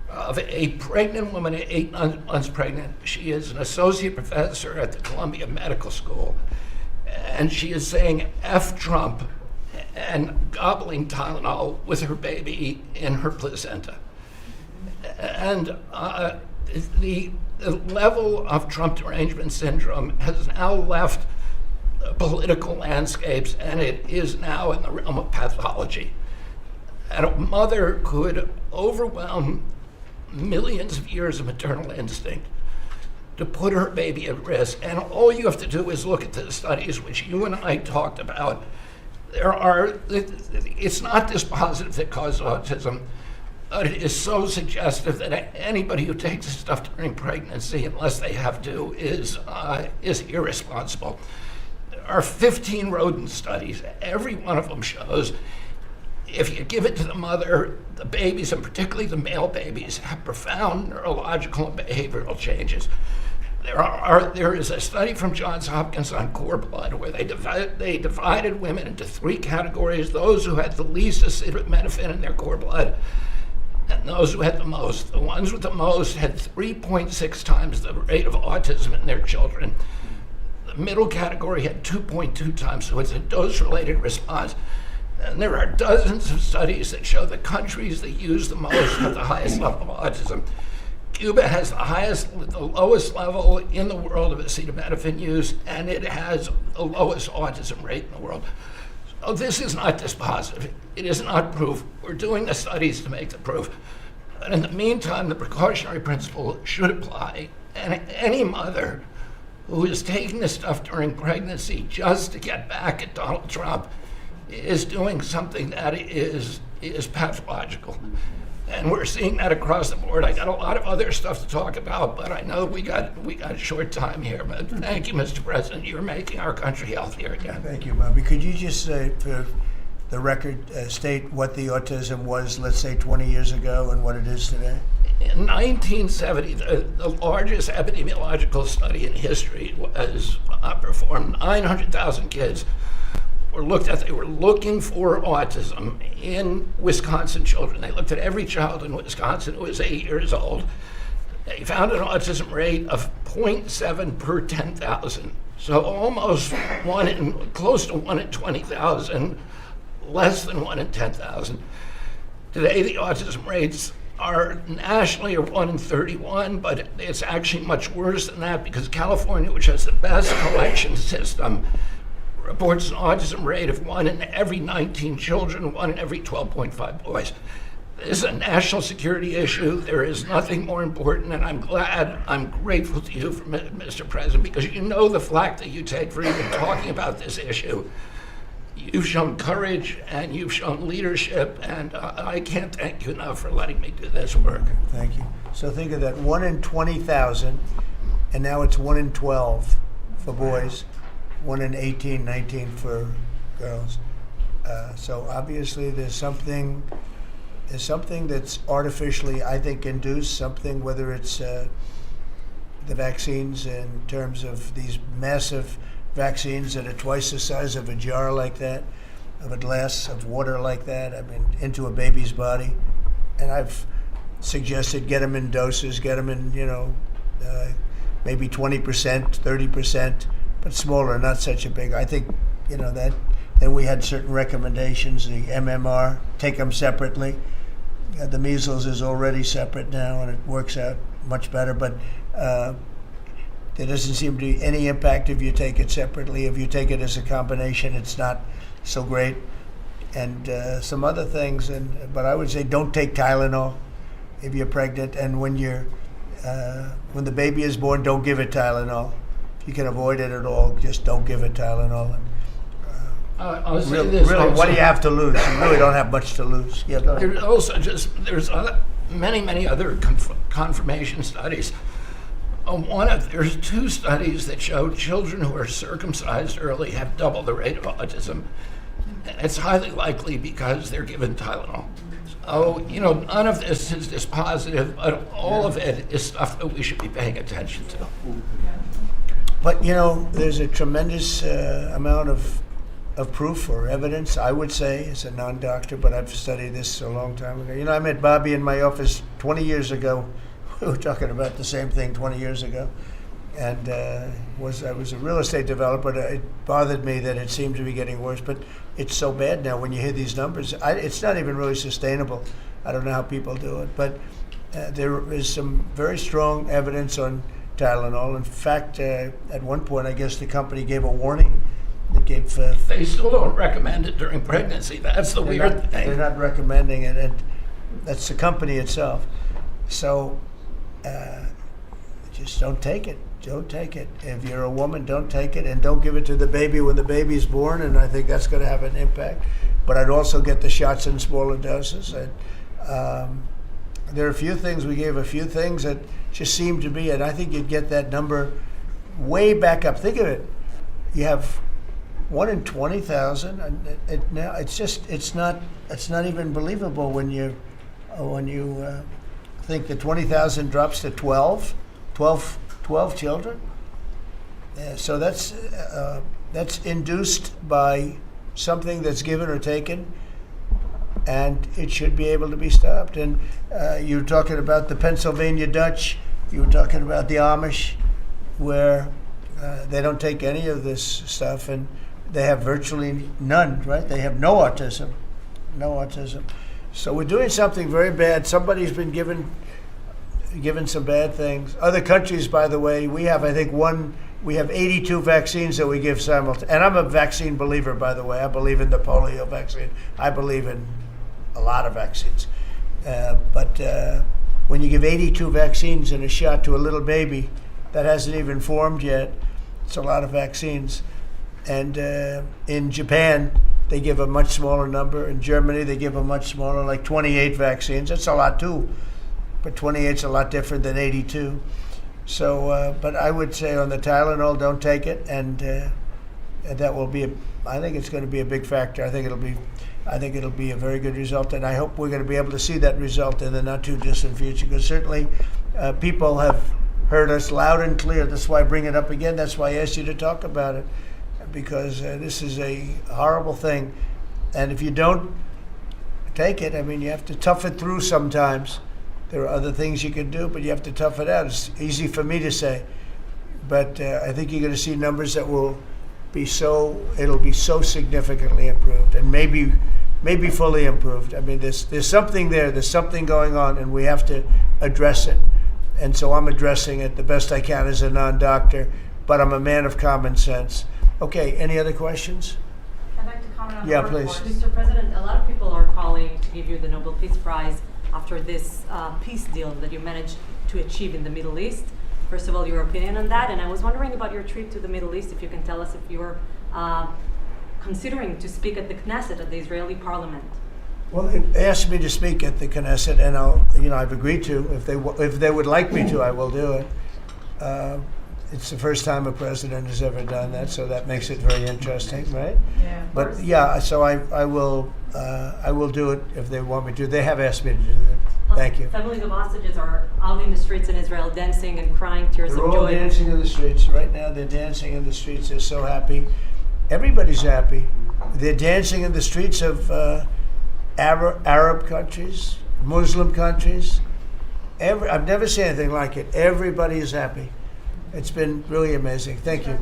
of a pregnant woman at 8 months pregnant. She is an associate professor at the Columbia Medical School. And she is saying F Trump and gobbling Tylenol with her baby in her placenta. And the level of Trump derangement syndrome has now left political landscapes, and it is now in the realm of pathology. And a mother could overwhelm millions of years of maternal instinct to put her baby at risk. And all you have to do is look at the studies which you and I talked about. It's not dispositive that causes autism, but it is so suggestive that anybody who takes this stuff during pregnancy, unless they have to, is irresponsible. There are 15 rodent studies. Every one of them shows if you give it to the mother, the babies, and particularly the male babies, have profound neurological and behavioral changes. There is a study from Johns Hopkins on cord blood where they divided women into 3 categories: those who had the least acetaminophen in their cord blood, and those who had the most. The ones with the most had 3.6 times the rate of autism in their children. The middle category had 2.2 times, so it's a dose-related response. And there are dozens of studies that show the countries that use the most have the highest level of autism. Cuba has the lowest level in the world of acetaminophen use, and it has the lowest autism rate in the world. So this is not dispositive. It is not proof. We're doing the studies to make the proof. But in the meantime, the precautionary principle should apply, and any mother who is taking this stuff during pregnancy just to get back at Donald Trump is doing something that is pathological. And we're seeing that across the board. I got a lot of other stuff to talk about, but I know we got a short time here. But thank you, Mr. President. You're making our country healthier again. Thank you, Bobby. Could you just say, for the record, state what the autism was, let's say, 20 years ago and what it is today? In 1970, the largest epidemiological study in history was performed. 900,000 kids were looked at. They were looking for autism in Wisconsin children. They looked at every child in Wisconsin who was 8 years old. They found an autism rate of 0.7 per 10,000. So almost close to 1 in 20,000, less than 1 in 10,000. Today, the autism rates are nationally 1 in 31, but it's actually much worse than that because California, which has the best collection system, reports an autism rate of 1 in every 19 children, 1 in every 12.5 boys. This is a national security issue. There is nothing more important, and I'm grateful to you, Mr. President, because you know the flack that you take for even talking about this issue. You've shown courage and you've shown leadership, and I can't thank you enough for letting me do this work. Thank you. So think of that, 1 in 20,000, and now it's 1 in 12 for boys, 1 in 18, 19 for girls. So obviously there's something that's artificially, I think, induced, something, whether it's the vaccines in terms of these massive vaccines that are twice the size of a jar like that, of a glass of water like that, I mean, into a baby's body. And I've suggested get them in doses, get them in, maybe 20%, 30%, but smaller, not such a big. I think, that. Then we had certain recommendations, the MMR, take them separately. The measles is already separate now, and it works out much better, but there doesn't seem to be any impact if you take it separately. If you take it as a combination, it's not so great. And some other things, but I would say don't take Tylenol if you're pregnant, and when the baby is born, don't give it Tylenol. If you can avoid it at all, just don't give it Tylenol. I'll say Really, this also. what do you have to lose? You really don't have much to lose. Yeah, go ahead. There's also there's many other confirmation studies. There's 2 studies that show children who are circumcised early have double the rate of autism. And it's highly likely because they're given Tylenol. So, none of this is dispositive, but all of it is stuff that we should be paying attention to. But, there's a tremendous amount of proof or evidence, I would say, as a non-doctor, but I've studied this a long time ago. I met Bobby in my office 20 years ago. We were talking about the same thing 20 years ago. And I was a real estate developer. It bothered me that it seemed to be getting worse, but it's so bad now when you hear these numbers. It's not even really sustainable. I don't know how people do it, but there is some very strong evidence on Tylenol. In fact, at one point, I guess the company gave a warning. They still don't recommend it during pregnancy. That's the weird thing. They're not recommending it, and that's the company itself. So just don't take it. Don't take it. If you're a woman, don't take it, and don't give it to the baby when the baby's born, and I think that's going to have an impact. But I'd also get the shots in smaller doses. And, there are a few things, we gave a few things that just seem to be, and I think you'd get that number way back up. Think of it. You have 1 in 20,000, and now it's not even believable when you think that 20,000 drops to 12 children. Yeah, so that's induced by something that's given or taken, and it should be able to be stopped. And you were talking about the Pennsylvania Dutch. You were talking about the Amish, where they don't take any of this stuff, and they have virtually none, right? They have no autism. So we're doing something very bad. Somebody's been given, given some bad things. Other countries, by the way, we have, I think, we have 82 vaccines that we give simultaneously. And I'm a vaccine believer, by the way. I believe in the polio vaccine. I believe in a lot of vaccines. But when you give 82 vaccines in a shot to a little baby that hasn't even formed yet, it's a lot of vaccines. And in Japan, they give a much smaller number. In Germany, they give a much smaller, like 28 vaccines. That's a lot too. But 28's a lot different than 82. So, but I would say on the Tylenol, don't take it, and that will be. I think it's going to be a big factor. I think it'll be a very good result, and I hope we're going to be able to see that result in the not too distant future. Because certainly, people have heard us loud and clear. That's why I bring it up again. That's why I asked you to talk about it, because this is a horrible thing, and if you don't take it, I mean, you have to tough it through sometimes. There are other things you can do, but you have to tough it out. It's easy for me to say, but I think you're going to see numbers that will be it'll be so significantly improved, and maybe fully improved. I mean, there's something there. There's something going on, and we have to address it. And so I'm addressing it the best I can as a non-doctor, but I'm a man of common sense. Okay, any other questions? I'd like to comment on Yeah, the please. workforce. Mr. President, a lot of people are calling to give you the Nobel Peace Prize after this peace deal that you managed to achieve in the Middle East. First of all, your opinion on that, and I was wondering about your trip to the Middle East, if you can tell us if you're considering to speak at the Knesset, at the Israeli parliament. Well, they asked me to speak at the Knesset, and I've agreed to. If they would like me to, I will do it. It's the first time a president has ever done that, so that makes it very interesting, right? Yeah. But yeah, so I will do it if they want me to. They have asked me to do that. Thank you. Families of hostages are out in the streets in Israel dancing and crying tears They're of all joy. dancing in the streets right now. They're dancing in the streets. They're so happy. Everybody's happy. They're dancing in the streets of Arab countries, Muslim countries. I've never seen anything like it. Everybody is happy. It's been really amazing. Thank you.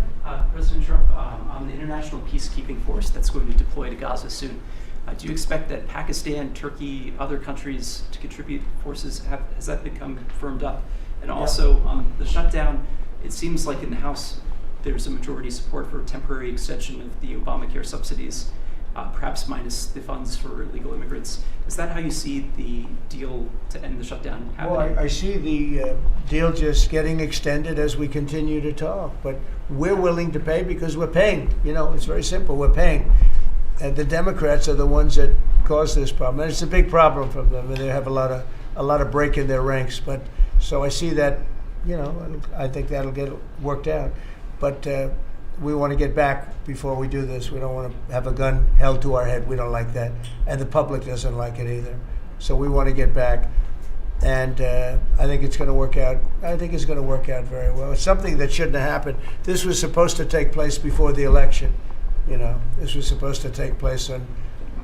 President Trump, on the international peacekeeping force that's going to deploy to Gaza soon, do you expect that Pakistan, Turkey, other countries to contribute forces? Has that become firmed up? And also, the shutdown, it seems like in the House there's a majority support for a temporary extension of the Obamacare subsidies, perhaps minus the funds for illegal immigrants. Is that how you see the deal to end the shutdown happening? Well, I see the deal just getting extended as we continue to talk, but we're willing to pay because we're paying. It's very simple. We're paying. And the Democrats are the ones that cause this problem, and it's a big problem for them. And they have a lot of break in their ranks. But so I see that, I think that'll get worked out. But we want to get back before we do this. We don't want to have a gun held to our head. We don't like that, and the public doesn't like it either. So we want to get back, and I think it's going to work out. I think it's going to work out very well. It's something that shouldn't have happened. This was supposed to take place before the election. This was supposed to take place on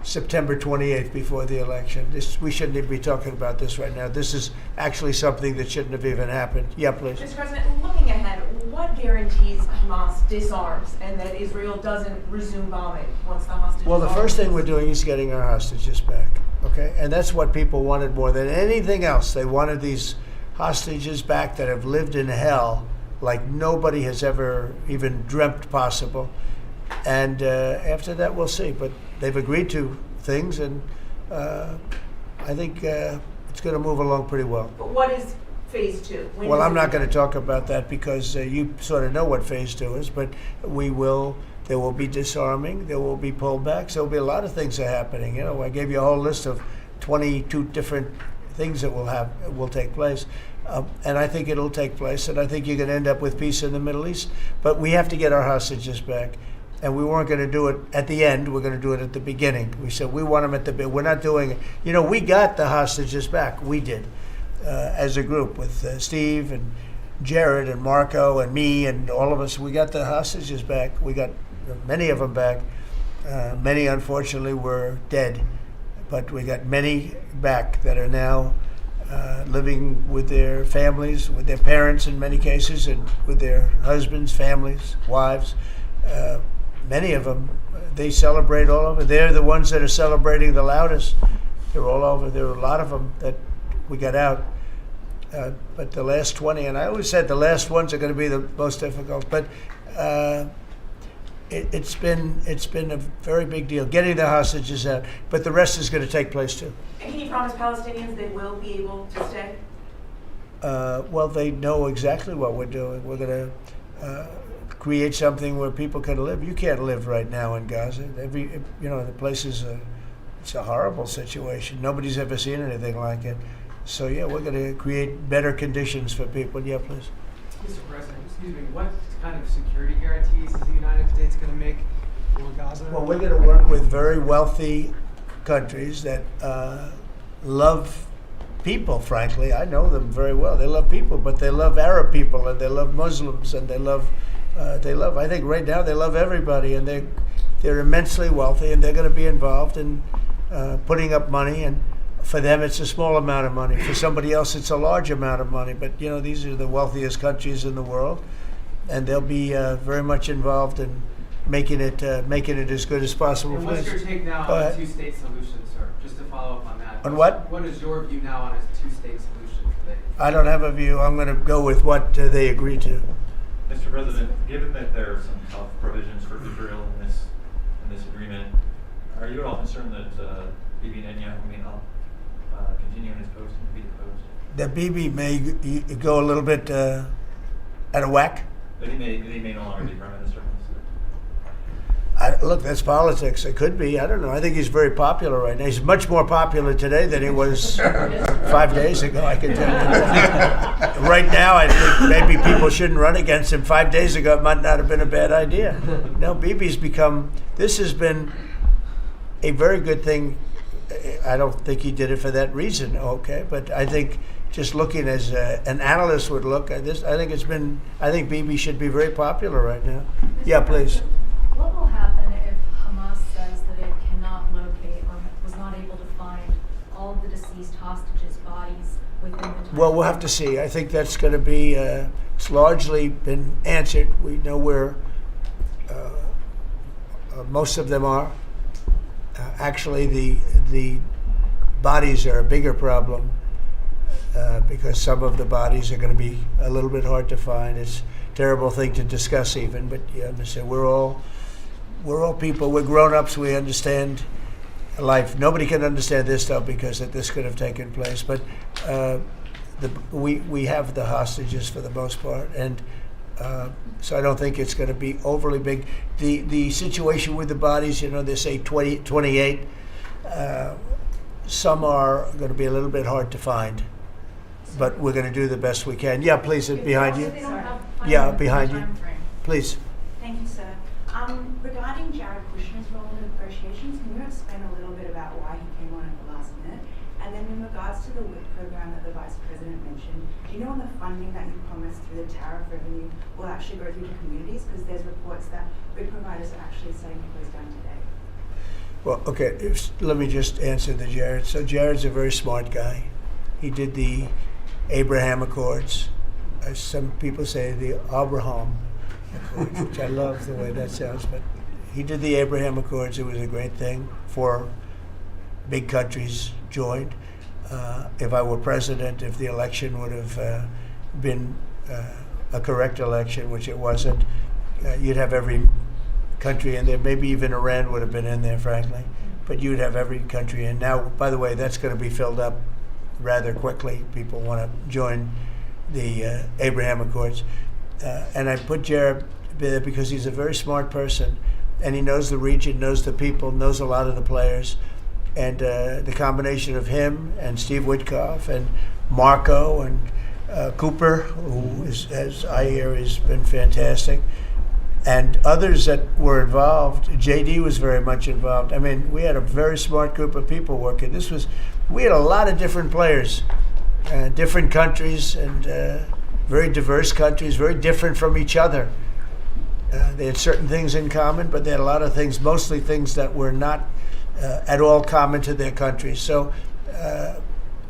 September 28th before the election. We shouldn't even be talking about this right now. This is actually something that shouldn't have even happened. Yeah, please. Mr. President, looking ahead, what guarantees Hamas disarms and that Israel doesn't resume bombing once the hostages Well, the are first thing released? we're doing is getting our hostages back, okay? And that's what people wanted more than anything else. They wanted these hostages back that have lived in hell like nobody has ever even dreamt possible. And after that, we'll see. But they've agreed to things, and I think it's going to move along pretty well. But what is phase two? Well, I'm not going to talk about that because you sort of know what phase two is, but there will be disarming, there will be pullbacks, there will be a lot of things that are happening. I gave you a whole list of 22 different things that will take place. And I think it'll take place, and I think you're going to end up with peace in the Middle East. But we have to get our hostages back. And we weren't going to do it at the end. We're going to do it at the beginning. We said we want them at the beginning. We're not doing it. We got the hostages back. We did, as a group with Steve and Jared and Marco and me and all of us. We got the hostages back. We got many of them back. Many, unfortunately, were dead. But we got many back that are now living with their families, with their parents in many cases, and with their husbands, families, wives. Many of them, they celebrate all over. They're the ones that are celebrating the loudest. They're all over. There are a lot of them that we got out. but the last 20, and I always said the last ones are going to be the most difficult. But it's been a very big deal getting the hostages out. But the rest is going to take place too. And can you promise Palestinians they will be able to stay? Well, they know exactly what we're doing. We're going to create something where people can live. You can't live right now in Gaza. The place it's a horrible situation. Nobody's ever seen anything like it. So yeah, we're going to create better conditions for people. Yeah, please. Mr. President, excuse me, what kind of security guarantees is the United States going to make for Gaza? Well, we're going to work with very wealthy countries that love people, frankly. I know them very well. They love people, but they love Arab people, and they love Muslims, and they love, I think right now they love everybody, and they're immensely wealthy, and they're going to be involved in putting up money, and for them it's a small amount of money. For somebody else it's a large amount of money, but these are the wealthiest countries in the world, and they'll be very much involved in making it as good as possible. And what's your take now on a two-state solution, sir? Just to follow up on that. On what? What is your view now on a two-state solution today? I don't have a view. I'm going to go with what they agree to. Mr. President, given that there are some health provisions for Israel in this agreement, are you at all concerned that Bibi Netanyahu may not continue in his post and be deposed? That Bibi may go a little bit out of whack? That he may no longer be Prime Minister? Look, that's politics. It could be. I don't know. I think he's very popular right now. He's much more popular today than he was 5 days ago, I can tell you that. Right now, I think maybe people shouldn't run against him. 5 days ago, it might not have been a bad idea. No, Bibi's this has been a very good thing. I don't think he did it for that reason, okay? But I think just looking as an analyst would look at this, I think Bibi should be very popular right now. Yeah, please. What will happen if Hamas says that it cannot locate or was not able to find all of the deceased hostages' bodies within the time? Well, we'll have to see. I think that's going to be, it's largely been answered. We know where most of them are. Actually, the bodies are a bigger problem because some of the bodies are going to be a little bit hard to find. It's a terrible thing to discuss even, but you understand, we're all people. We're grown-ups. We understand life. Nobody can understand this stuff because this could have taken place. But we have the hostages for the most part, and so I don't think it's going to be overly big. The situation with the bodies, they say 28. Some are going to be a little bit hard to find, but we're going to do the best we can. Yeah, please, behind you. Yeah, behind you. Please. Thank you, sir. Regarding Jared Kushner's role in the negotiations, can you explain a little bit about why he came on at the last minute? And then in regards to the WIC program that the Vice President mentioned, do you know when the funding that you promised through the tariff revenue will actually go through to communities? Because there's reports that WIC providers are actually setting close down today. Well, okay, let me just answer the Jared. So Jared's a very smart guy. He did the Abraham Accords. Some people say the Abraham Accords, which I love the way that sounds, but he did the Abraham Accords. It was a great thing. 4 big countries joined. If I were president, if the election would have been a correct election, which it wasn't, you'd have every country in there. Maybe even Iran would have been in there, frankly. But you'd have every country in. Now, by the way, that's going to be filled up rather quickly. People want to join the Abraham Accords. And I put Jared there because he's a very smart person, and he knows the region, knows the people, knows a lot of the players. And the combination of him and Steve Witkoff and Marco and Cooper, who as I hear has been fantastic, and others that were involved. JD was very much involved. I mean, we had a very smart group of people working. We had a lot of different players, different countries, and very diverse countries, very different from each other. They had certain things in common, but they had a lot of things, mostly things that were not at all common to their countries. So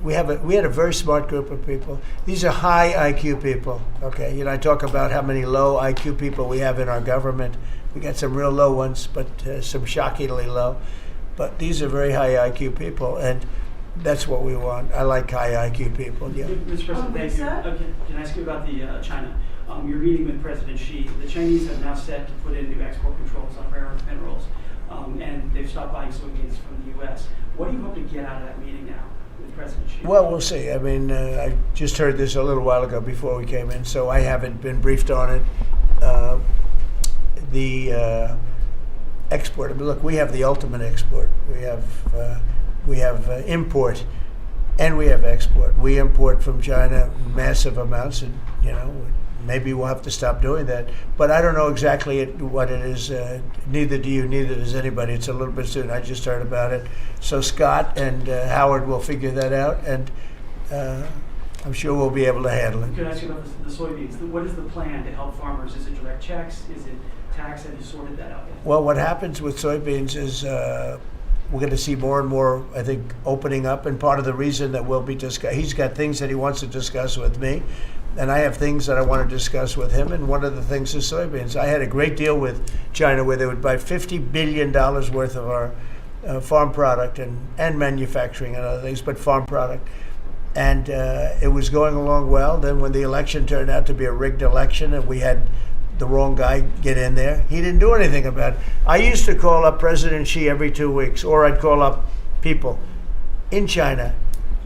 we had a very smart group of people. These are high IQ people. Okay, I talk about how many low IQ people we have in our government. We got some real low ones, but some shockingly low. But these are very high IQ people, and that's what we want. I like high IQ people. Yeah. Mr. President, thank you. Sir? Can I ask you about the China? You're meeting with President Xi. The Chinese have now set to put in new export controls on rare earth minerals, and they've stopped buying soybeans from the U.S. What do you hope to get out of that meeting now with President Xi? Well, we'll see. I mean, I just heard this a little while ago before we came in, so I haven't been briefed on it. The export. I mean, look, we have the ultimate export. We have import, and we have export. We import from China massive amounts, and maybe we'll have to stop doing that. But I don't know exactly what it is. Neither do you. Neither does anybody. It's a little bit soon. I just heard about it. So Scott and Howard will figure that out, and I'm sure we'll be able to handle it. Could I ask you about the soybeans? What is the plan to help farmers? Is it direct checks? Is it tax? Have you sorted that out yet? Well, what happens with soybeans is we're going to see more and more, I think, opening up. And part of the reason that we'll be he's got things that he wants to discuss with me, and I have things that I want to discuss with him. And one of the things is soybeans. I had a great deal with China where they would buy $50 billion worth of our farm product and manufacturing and other things, but farm product. And it was going along well. Then when the election turned out to be a rigged election and we had the wrong guy get in there, he didn't do anything about it. I used to call up President Xi every 2 weeks, or I'd call up people in China,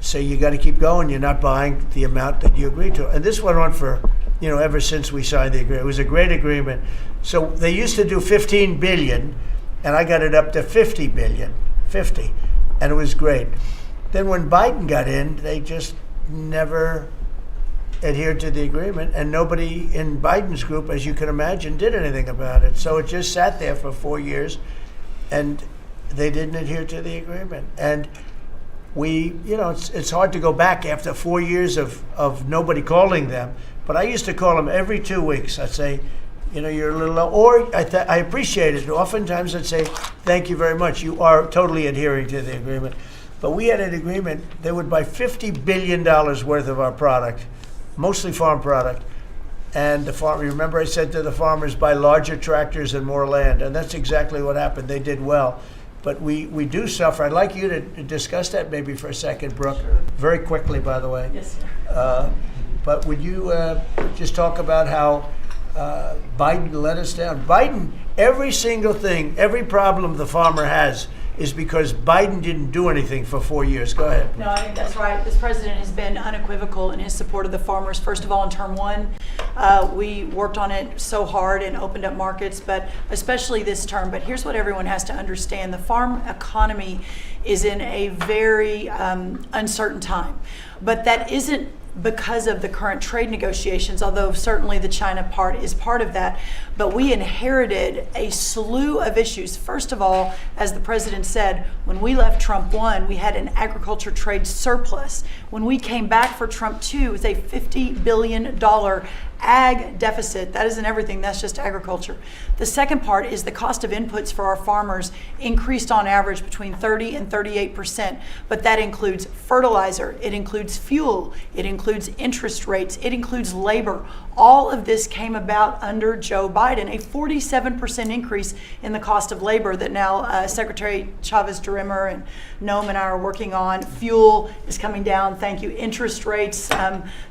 say, you got to keep going. You're not buying the amount that you agreed to. And this went on for, ever since we signed the agreement. It was a great agreement. So they used to do 15 billion, and I got it up to 50 billion, 50. And it was great. Then when Biden got in, they just never adhered to the agreement, and nobody in Biden's group, as you can imagine, did anything about it. So it just sat there for 4 years, and they didn't adhere to the agreement. And we, it's hard to go back after 4 years of nobody calling them, but I used to call them every 2 weeks. I'd say, you're a little low, or I appreciate it. Oftentimes I'd say, thank you very much. You are totally adhering to the agreement. But we had an agreement, they would buy $50 billion worth of our product, mostly farm product. And remember I said to the farmers, buy larger tractors and more land. And that's exactly what happened. They did well. But we do suffer. I'd like you to discuss that maybe for a second, Brooke. Sure. Very quickly, by the way. Yes, sir. But would you just talk about how Biden let us down? Biden, every single thing, every problem the farmer has is because Biden didn't do anything for 4 years. Go ahead. No, I think that's right. This president has been unequivocal in his support of the farmers. First of all, in term one, we worked on it so hard and opened up markets, but especially this term. But here's what everyone has to understand. The farm economy is in a very uncertain time. But that isn't because of the current trade negotiations, although certainly the China part is part of that. But we inherited a slew of issues. First of all, as the president said, when we left Trump 1, we had an agriculture trade surplus. When we came back for Trump 2, it was a $50 billion ag deficit. That isn't everything, that's just agriculture. The second part is the cost of inputs for our farmers increased on average between 30 and 38%, but that includes fertilizer, it includes fuel, it includes interest rates, it includes labor. All of this came about under Joe Biden, a 47% increase in the cost of labor that now Secretary Chavez-DeRimmer and Noam and I are working on. Fuel is coming down, thank you. Interest rates,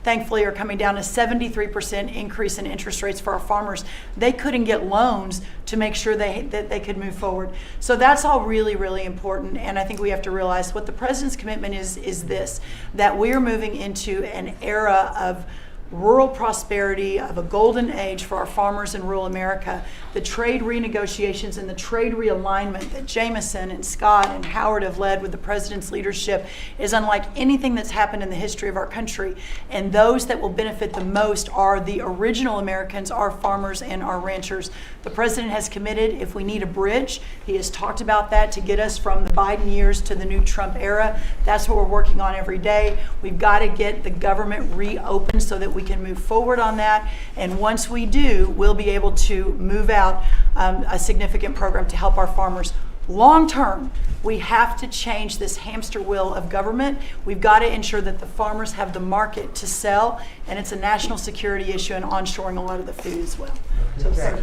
thankfully, are coming down. A 73% increase in interest rates for our farmers. They couldn't get loans to make sure that they could move forward. So that's all really, really important. And I think we have to realize what the president's commitment is this, that we're moving into an era of rural prosperity, of a golden age for our farmers in rural America. The trade renegotiations and the trade realignment that Jameson and Scott and Howard have led with the president's leadership is unlike anything that's happened in the history of our country. And those that will benefit the most are the original Americans, our farmers and our ranchers. The president has committed, if we need a bridge, he has talked about that to get us from the Biden years to the new Trump era. That's what we're working on every day. We've got to get the government reopened so that we can move forward on that. And once we do, we'll be able to move out a significant program to help our farmers. Long term, we have to change this hamster wheel of government. We've got to ensure that the farmers have the market to sell, and it's a national security issue and onshoring a lot of the food as well. So, sir,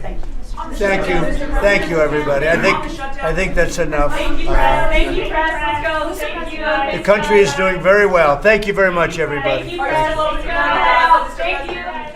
thank you. Thank you, everybody. I think that's enough. Thank you, press. Thank you, press. Let's go. Thank you, guys. The country is doing very well. Thank you very much, everybody. Thank you, press. Let's go. Thank you.